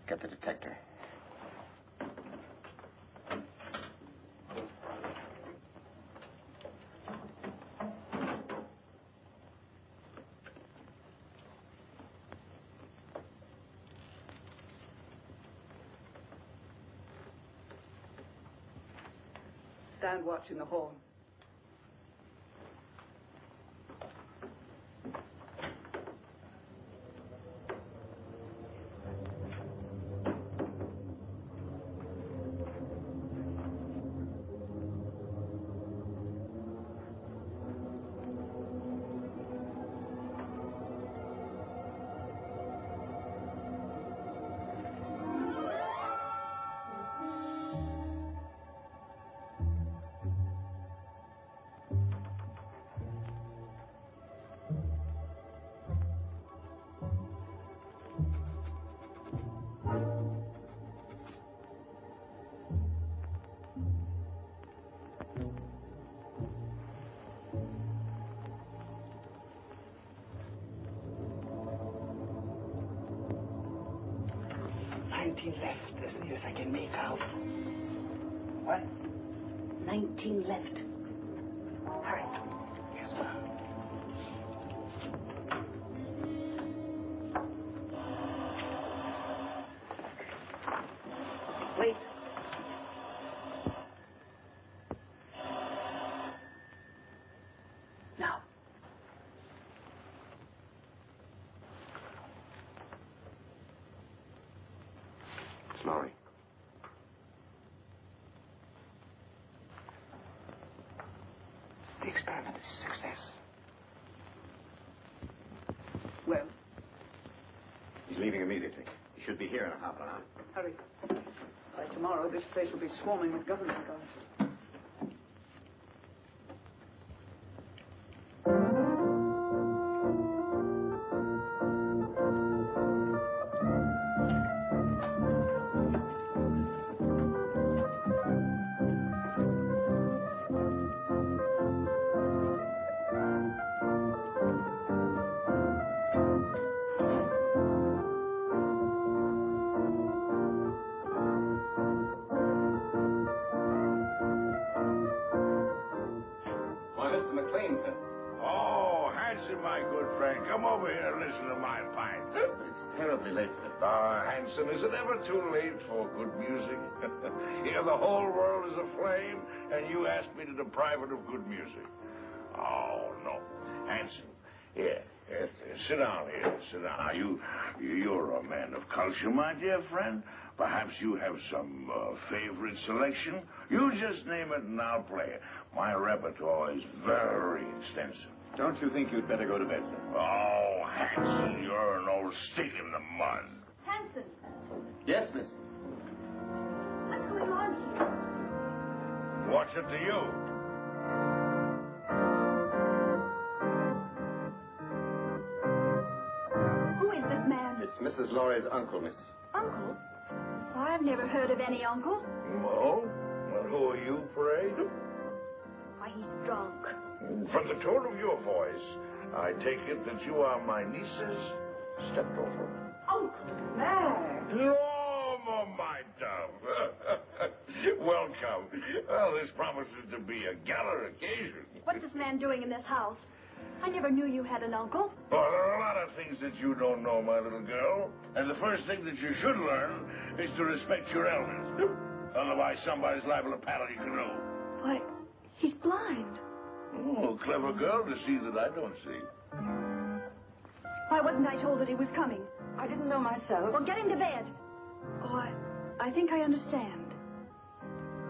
Get the detector. Stand watch in the hall. Left, as near as I can make out. What? 19 left. Hurry. Yes, ma'am. Wait. Now. Lawry. The experiment is a success. Well, He's leaving immediately. He should be here in a half an hour. hurry. By tomorrow, this place will be swarming with government guards. Mr. MacLain, sir. Oh, Hanson, my good friend, come over here and listen to my pipe. It's terribly late, sir. Hanson, is it ever too late for good music? Here the whole world is aflame, and you ask me to deprive it of good music. Oh, no. Hanson, here, sit down here, sit down. Now, you're a man of culture, my dear friend. Perhaps you have some favorite selection. You just name it and I'll play it. My repertoire is very extensive. Don't you think you'd better go to bed, sir? Oh, Hanson, you're an old stick in the mud. Hanson, Yes, miss. what's going on here? What's it to you? Who is this man? It's Mrs. Lawry's uncle, miss. Uncle? I've never heard of any uncle. No? Well, who are you, pray? Why, he's drunk. From the tone of your voice, I take it that you are my niece's stepdaughter. Uncle Mac. Norma, my dove. Welcome. Well, this promises to be a gala occasion. What's this man doing in this house? I never knew you had an uncle. Well, there are a lot of things that you don't know, my little girl. And the first thing that you should learn is to respect your elders. Otherwise, somebody's liable to paddle your canoe. Why, he's blind. Oh, clever girl to see that I don't see. Why wasn't I told that he was coming? I didn't know myself. Well, get him to bed. Oh, I think I understand.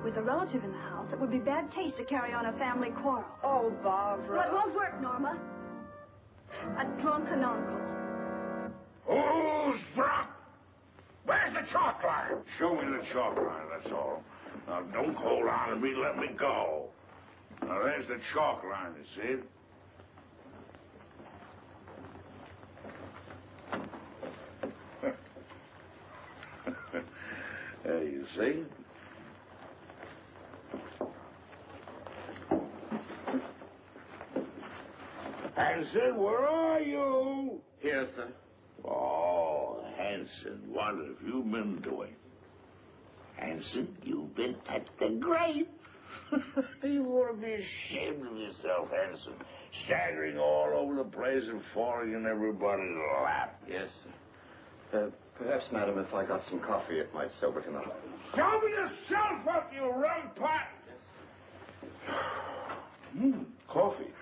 With a relative in the house, it would be bad taste to carry on a family quarrel. Oh, Barbara. Well, it won't work, Norma. A drunken uncle. Who's drunk? Where's the chalk line? Show me the chalk line, that's all. Now, don't hold on to me, let me go. Now, there's the chalk line, you see it? There you see. Hanson, where are you? Here, sir. Oh, Hanson, what have you been doing? Hanson, you've been at the grave. You ought to be ashamed of yourself, Hanson. Staggering all over the place and falling in everybody's lap. Yes, sir. Perhaps, madam, if I got some coffee, it might sober him up. Sober yourself up, you rum pot! Coffee.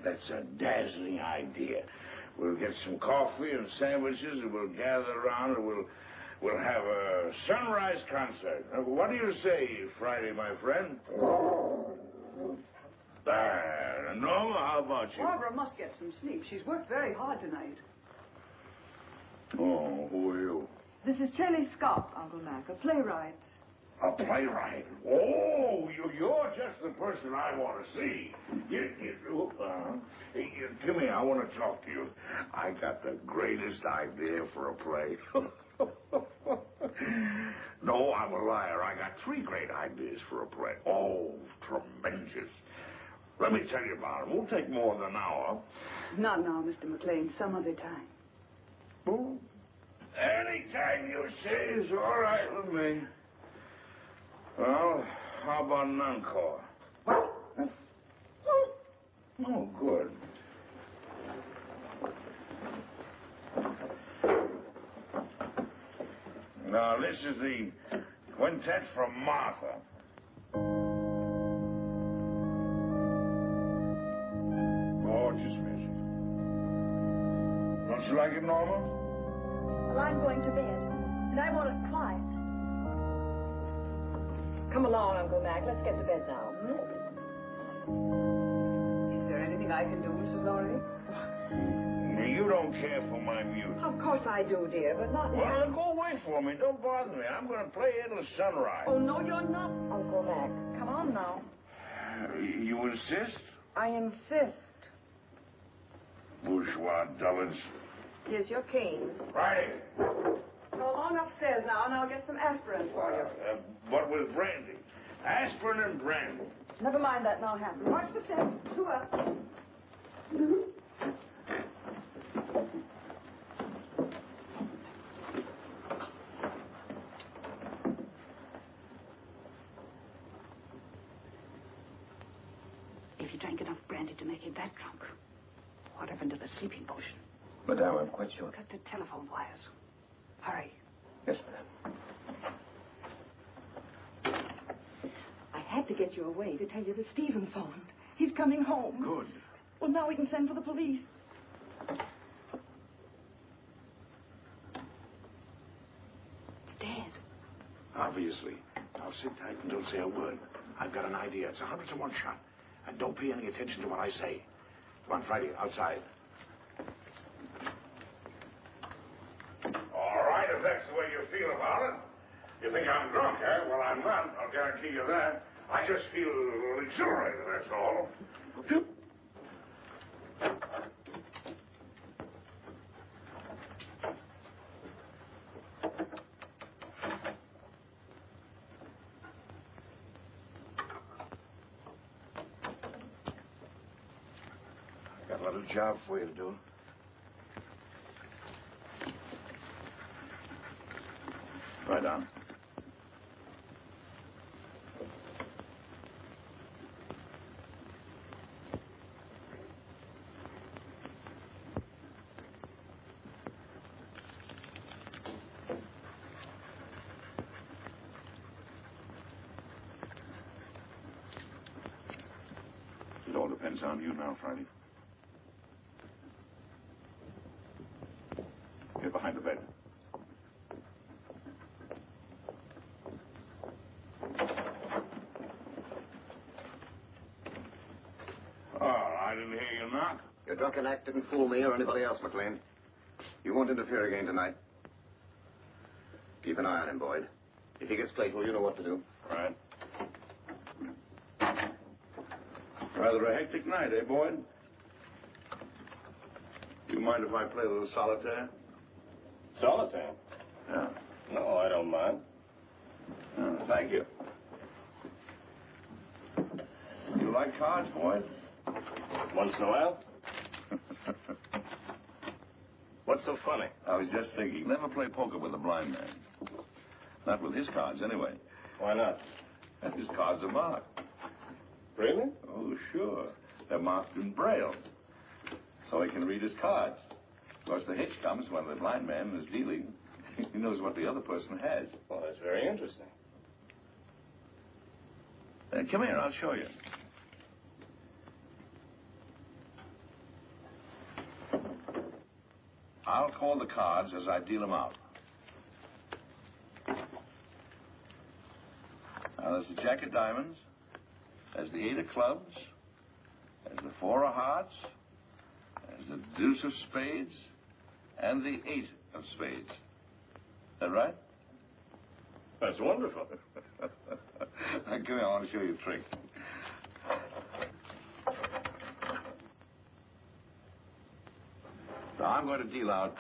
That's a dazzling idea. We'll get some coffee and sandwiches, and we'll gather around, and we'll have a sunrise concert. What do you say, Friday, my friend? Norma, how about you? Barbara must get some sleep. She's worked very hard tonight. Oh, who are you? This is Shelley Scott, Uncle Mac, a playwright. A playwright? Oh, you're just the person I want to see. Come here, I want to talk to you. I got the greatest idea for a play. No, I'm a liar. I got 3 great ideas for a play. Oh, tremendous. Let me tell you about it. It won't take more than an hour. Not now, Mr. MacLain. Some other time. Oh, anytime you say is all right with me. Well, how about an encore? Oh, good. Now, this is the quintet from Martha. Gorgeous music. Don't you like it, Norma? Well, I'm going to bed, and I want it quiet. Come along, Uncle Mac. Let's get to bed now. Is there anything I can do, Mrs. Lawry? You don't care for my music. Of course I do, dear, but not now. Well, then go away for me. Don't bother me. I'm going to play Endless Sunrise. Oh, no, you're not, Uncle Mac. Come on now. You insist? I insist. Bourgeois dullets. Here's your cane. Right. Go along upstairs now, and I'll get some aspirin for you. But with brandy. Aspirin and brandy. Never mind that now, Hanson. Watch the step. 2 up. If drank enough brandy to make him that drunk. What happened to the sleeping potion? Madame, I'm quite sure. Cut the telephone wires. Hurry. Yes, madame. I had to get you away to tell you that Stephen phoned. He's coming home. Good. Well, now we can send for the police. It's dead. Obviously. Now sit tight and don't say a word. I've got an idea. It's 100 to 1 shot. And don't pay any attention to what I say. Come on, Friday, outside. All right, if that's the way you feel about it. You think I'm drunk, eh? Well, I'm not. I'll guarantee you that. I just feel exhilarated, that's all. Got a little job for you to do. Right on. It all depends on you now, Friday. Get behind the bed. Oh, I didn't hear you knock. Your drunken act didn't fool me or anybody else, MacLain. You won't interfere again tonight. Keep an eye on him, Boyd. If he gets playful, you know what to do. Right. Rather a hectic night, eh, Boyd? You mind if I play a little solitaire? Solitaire? Yeah. No, I don't mind. Thank you. You like cards, Boyd? Once in a while? What's so funny? I was just thinking, never play poker with a blind man. Not with his cards, anyway. Why not? His cards are marked. Really? Oh, sure. They're marked in Braille. So he can read his cards. Of course, the hitch comes when the blind man is dealing. He knows what the other person has. Well, that's very interesting. Come here, I'll show you. I'll call the cards as I deal them out. Now, there's the jack of diamonds. There's the 8 of clubs. There's the 4 of hearts. There's the deuce of spades. And the 8 of spades. Is that right? That's wonderful. Now, come here, I want to show you a trick. So I'm going to deal out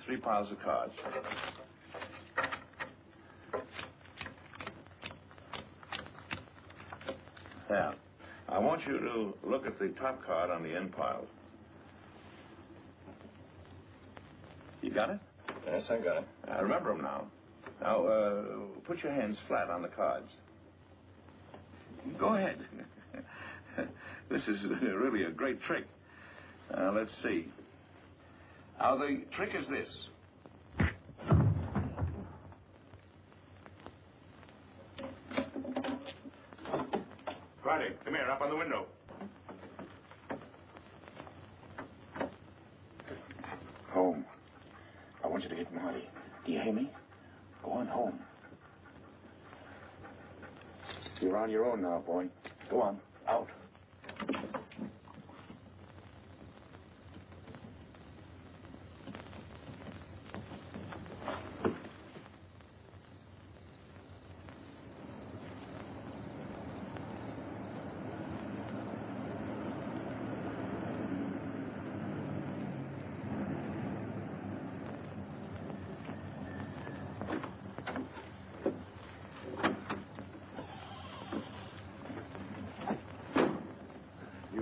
3 piles of cards. Now, I want you to look at the top card on the end pile. You got it? Yes, I got it. I remember them now. Now, put your hands flat on the cards. Go ahead. This is really a great trick. Let's see. Now, the trick is this. Friday, come here, up on the window. Home. I want you to get Marty. Do you hear me? Go on home. You're on your own now, boy. Go on. Out.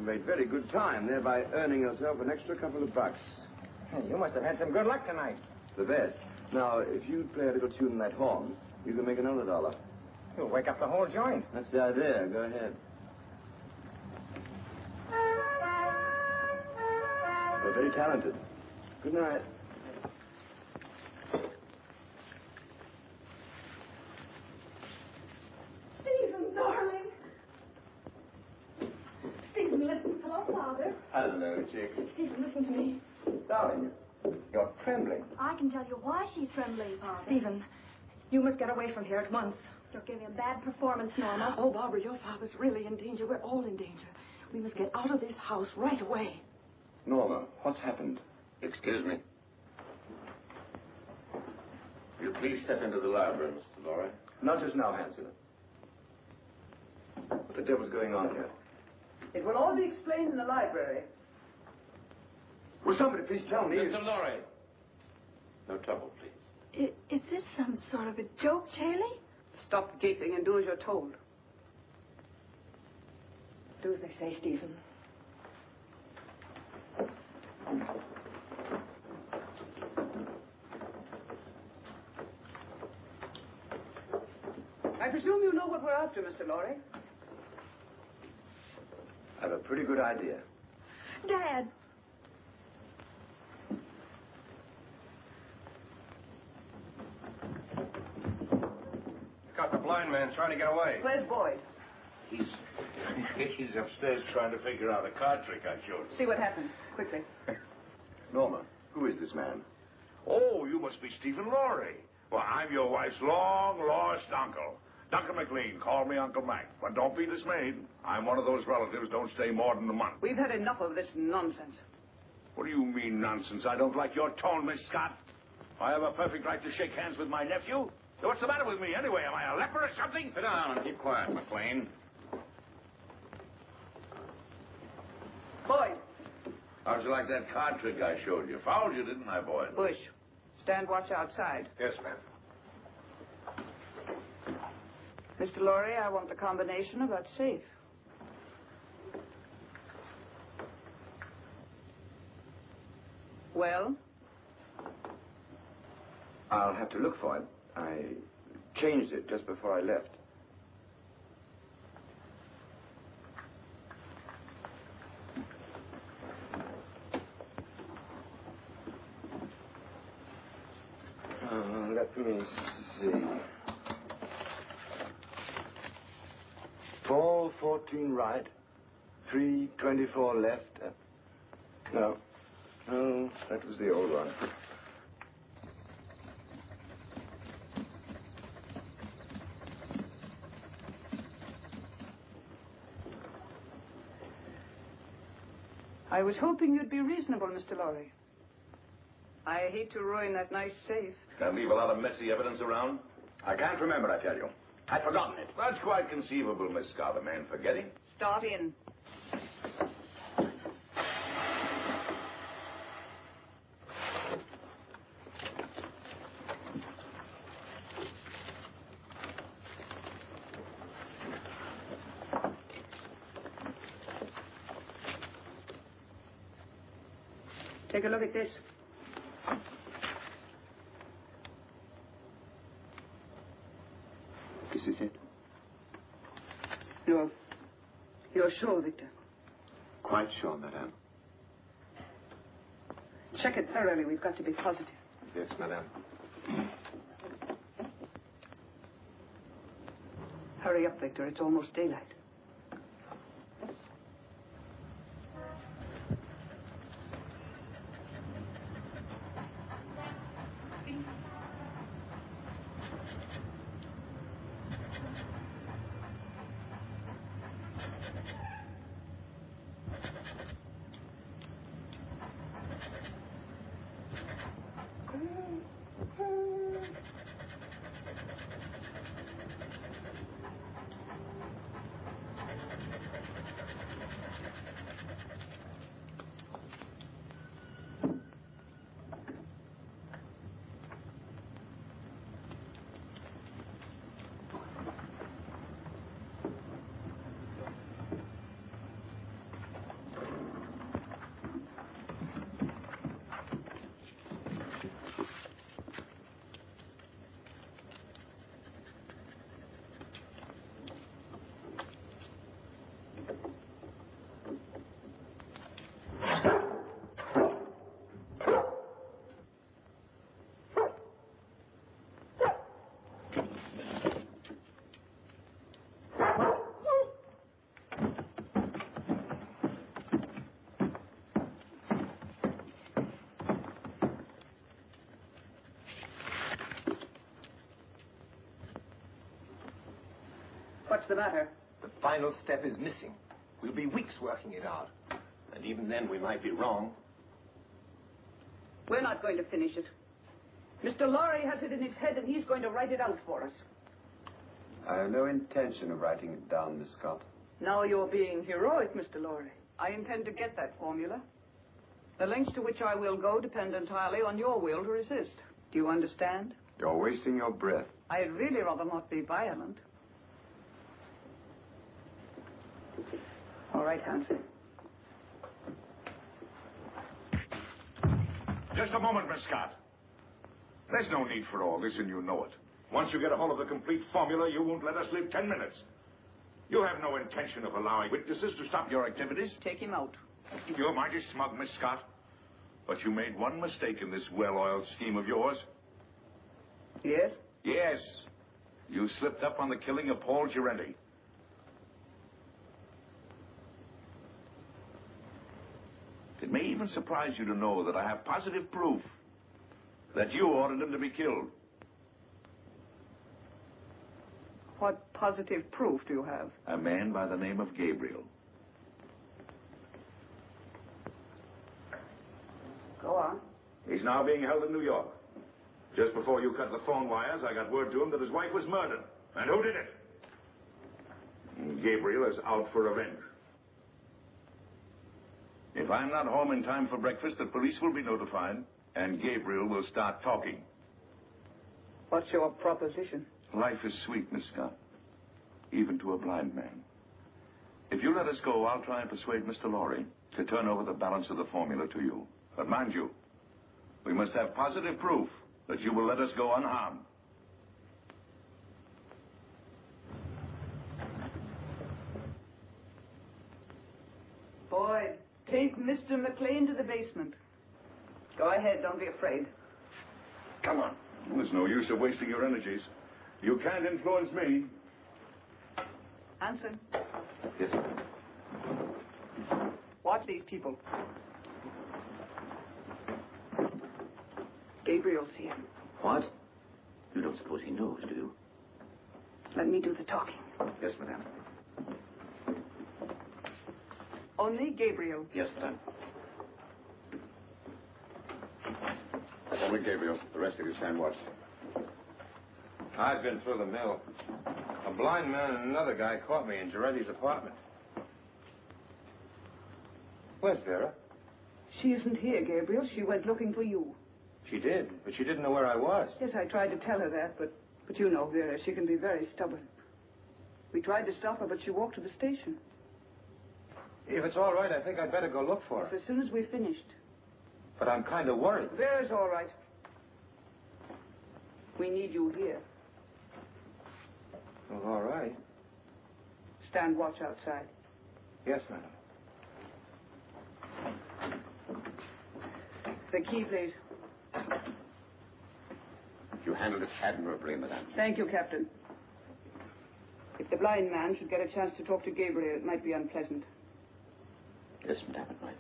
Made very good time, thereby earning yourself an extra couple of bucks. You must have had some good luck tonight. The best. Now, if you'd play a little tune in that horn, you can make another $1. You'll wake up the whole joint. That's the idea. Go ahead. very talented. Good night. Stephen, darling. Stephen, listen. Hello, Father. Hello, chick. Stephen, listen to me. Darling, you're trembling. I can tell you why she's trembling, Father. Stephen, you must get away from here at once. You're giving a bad performance, Norma. Oh, Barbara, your father's really in danger. We're all in danger. We must get out of this house right away. Norma, what's happened? Excuse me. Will you please step into the library, Mr. Lawry? Not just now, Hansel. What the devil's going on here? It will all be explained in the library. Will somebody please tell me? Mr. Lawry. No trouble, please. Is this some sort of a joke, Charlie? Stop gaping and do as you're told. Do as they say, Stephen. I presume you know what we're after, Mr. Lawry. I have a pretty good idea. Dad. Got the blind man trying to get away. Where's Boyd? He's upstairs trying to figure out a card trick I showed him. See what happened. Quickly. Norma, who is this man? Oh, you must be Stephen Lawry. Well, I'm your wife's long-lost uncle. Duncan MacLain, call me Uncle Mac. But don't be dismayed. I'm one of those relatives don't stay more than a month. We've had enough of this nonsense. What do you mean, nonsense? I don't like your tone, Miss Scott. I have a perfect right to shake hands with my nephew. What's the matter with me, anyway? Am I a leper or something? Sit down and keep quiet, MacLain. Boyd. How'd you like that card trick I showed you? Fouled you, didn't I, Boyd? Bush. Stand watch outside. Yes, ma'am. Mr. Lawry, I want the combination of that safe. Well? I'll have to look for it. I changed it just before I left. Let me see. 414 right, 324 left. No, that was the old one. I was hoping you'd be reasonable, Mr. Lawry. I hate to ruin that nice safe. Can leave a lot of messy evidence around? I can't remember, I tell you. I'd forgotten it. That's quite conceivable, Miss Scott, a man forgetting. Start in. Take a look at this. This is it? You're sure, Victor? Quite sure, madame. Check it thoroughly. We've got to be positive. Yes, madame. Hurry up, Victor. It's almost daylight. What's the matter? The final step is missing. We'll be weeks working it out. And even then, we might be wrong. We're not going to finish it. Mr. Lawry has it in his head, and he's going to write it out for us. I have no intention of writing it down, Miss Scott. Now you're being heroic, Mr. Lawry. I intend to get that formula. The lengths to which I will go depend entirely on your will to resist. Do you understand? You're wasting your breath. I'd really rather not be violent. All right, Hanson. Just a moment, Miss Scott. There's no need for all this, and you know it. Once you get a hold of the complete formula, you won't let us live 10 minutes. You have no intention of allowing witnesses to stop your activities. Take him out. You're mighty smug, Miss Scott. But you made one mistake in this well-oiled scheme of yours. Yes? Yes. You slipped up on the killing of Paul Gerente. It may even surprise you to know that I have positive proof that you ordered him to be killed. What positive proof do you have? A man by the name of Gabriel. Go on. He's now being held in New York. Just before you cut the phone wires, I got word to him that his wife was murdered. And who did it? Gabriel is out for revenge. If I'm not home in time for breakfast, the police will be notified, and Gabriel will start talking. What's your proposition? Life is sweet, Miss Scott, even to a blind man. If you let us go, I'll try and persuade Mr. Lawry to turn over the balance of the formula to you. But mind you, we must have positive proof that you will let us go unharmed. Boyd, take Mr. MacLain to the basement. Go ahead, don't be afraid. Come on. There's no use of wasting your energies. You can't influence me. Hanson. Yes, sir. Watch these people. Gabriel's here. What? You don't suppose he knows, do you? Let me do the talking. Yes, madame. Only Gabriel. Yes, madame. Only Gabriel. The rest of you stand watch. I've been through the mill. A blind man and another guy caught me in Gerente's apartment. Where's Vera? She isn't here, Gabriel. She went looking for you. She did, but she didn't know where I was. Yes, I tried to tell her that, but you know Vera. She can be very stubborn. We tried to stop her, but she walked to the station. If it's all right, I think I'd better go look for her. Yes, as soon as we've finished. But I'm kind of worried. Vera's all right. We need you here. Well, all right. Stand watch outside. Yes, madam. The key, please. You handled it admirably, madame. Thank you, Captain. If the blind man should get a chance to talk to Gabriel, it might be unpleasant. Yes, madame, it might.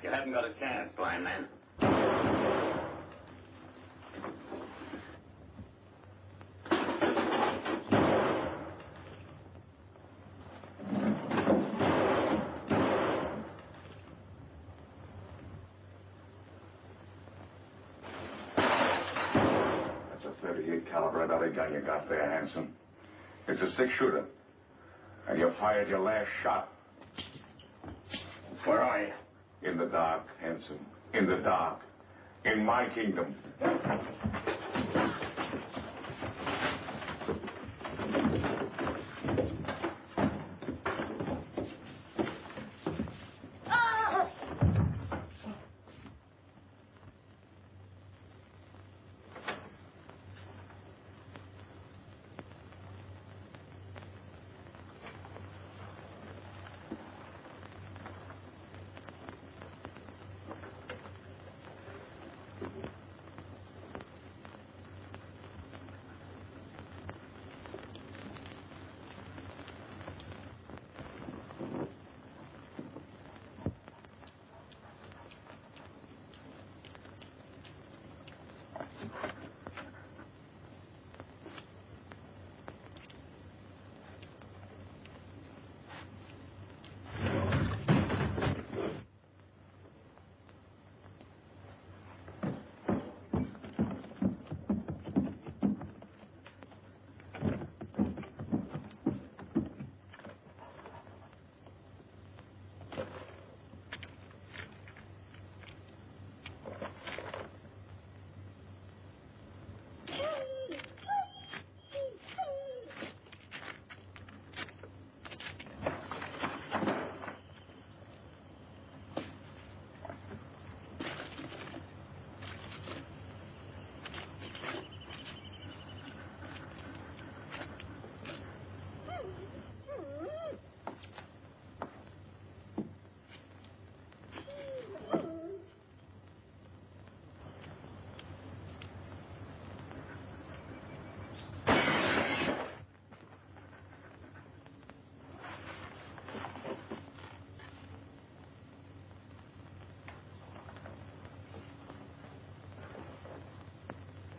You haven't got a chance, blind man. That's a .38 caliber dotty gun you got there, Hanson. It's a six-shooter. And you fired your last shot. Where are you? In the dark, Hanson. In the dark. in my kingdom.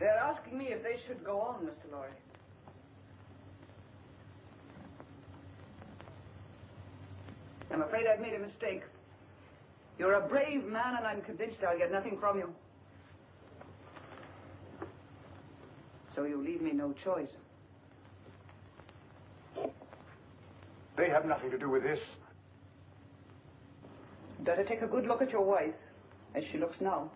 They're asking me if they should go on, Mr. Lawry. I'm afraid I've made a mistake. You're a brave man, and I'm convinced I'll get nothing from you. So you leave me no choice. They have nothing to do with this. Better take a good look at your wife, as she looks now.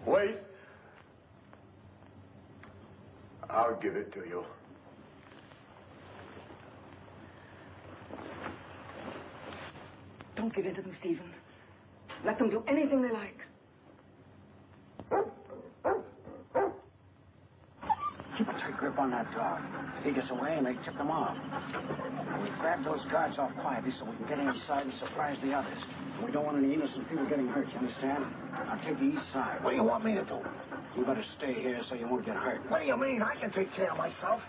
Wait. I'll give it to you. Don't give in to them, Stephen. Let them do anything they like. Keep a tight grip on that dog. If he gets away, and they tip them off. We grab those guards off quietly so we can get inside and surprise the others. We don't want any innocent people getting hurt, you understand? I'll take the east side. What do you want me to do? You better stay here so you won't get hurt. What do you mean? I can take care of myself.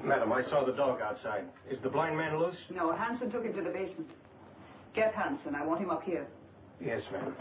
Madam, I saw the dog outside. Is the blind man loose? No, Hanson took him to the basement. Get Hanson. I want him up here. Yes, ma'am.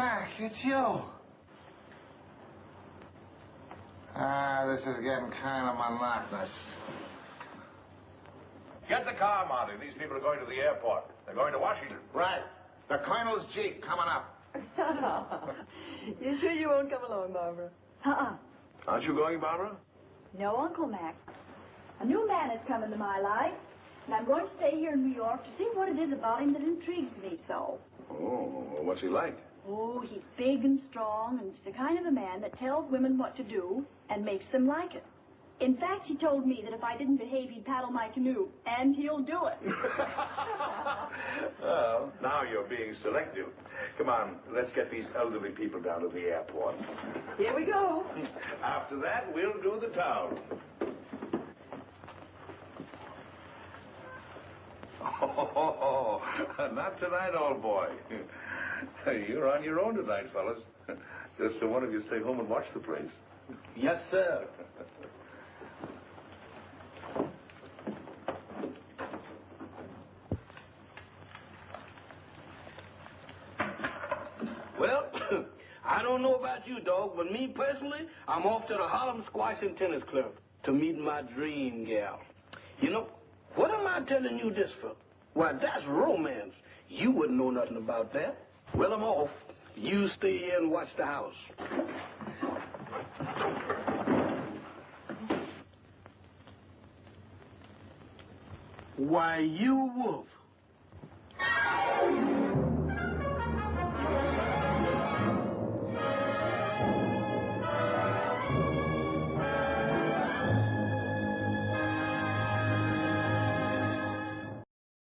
Mac, it's you. This is getting kind of monotonous. Get the car, Marty. These people are going to the airport. They're going to Washington. Right. The Colonel's Jeep coming up. You sure you won't come along, Barbara? Aren't you going, Barbara? No, Uncle Mac. A new man has come into my life, and I'm going to stay here in New York to see what it is about him that intrigues me so. Oh, what's he like? Oh, he's big and strong, and he's the kind of a man that tells women what to do and makes them like it. In fact, he told me that if I didn't behave, he'd paddle my canoe, and he'll do it. Well, now you're being selective. Come on, let's get these elderly people down to the airport. Here we go. After that, we'll do the town. Oh, not tonight, old boy. You're on your own tonight, fellas. Just so one of you stay home and watch the place. Yes, sir. Well, I don't know about you, dog, but me personally, I'm off to the Harlem Squash and Tennis Club to meet my dream gal. You know, what am I telling you this for? Why, that's romance. You wouldn't know nothing about that. Well, I'm off. You stay here and watch the house. Why, you wolf.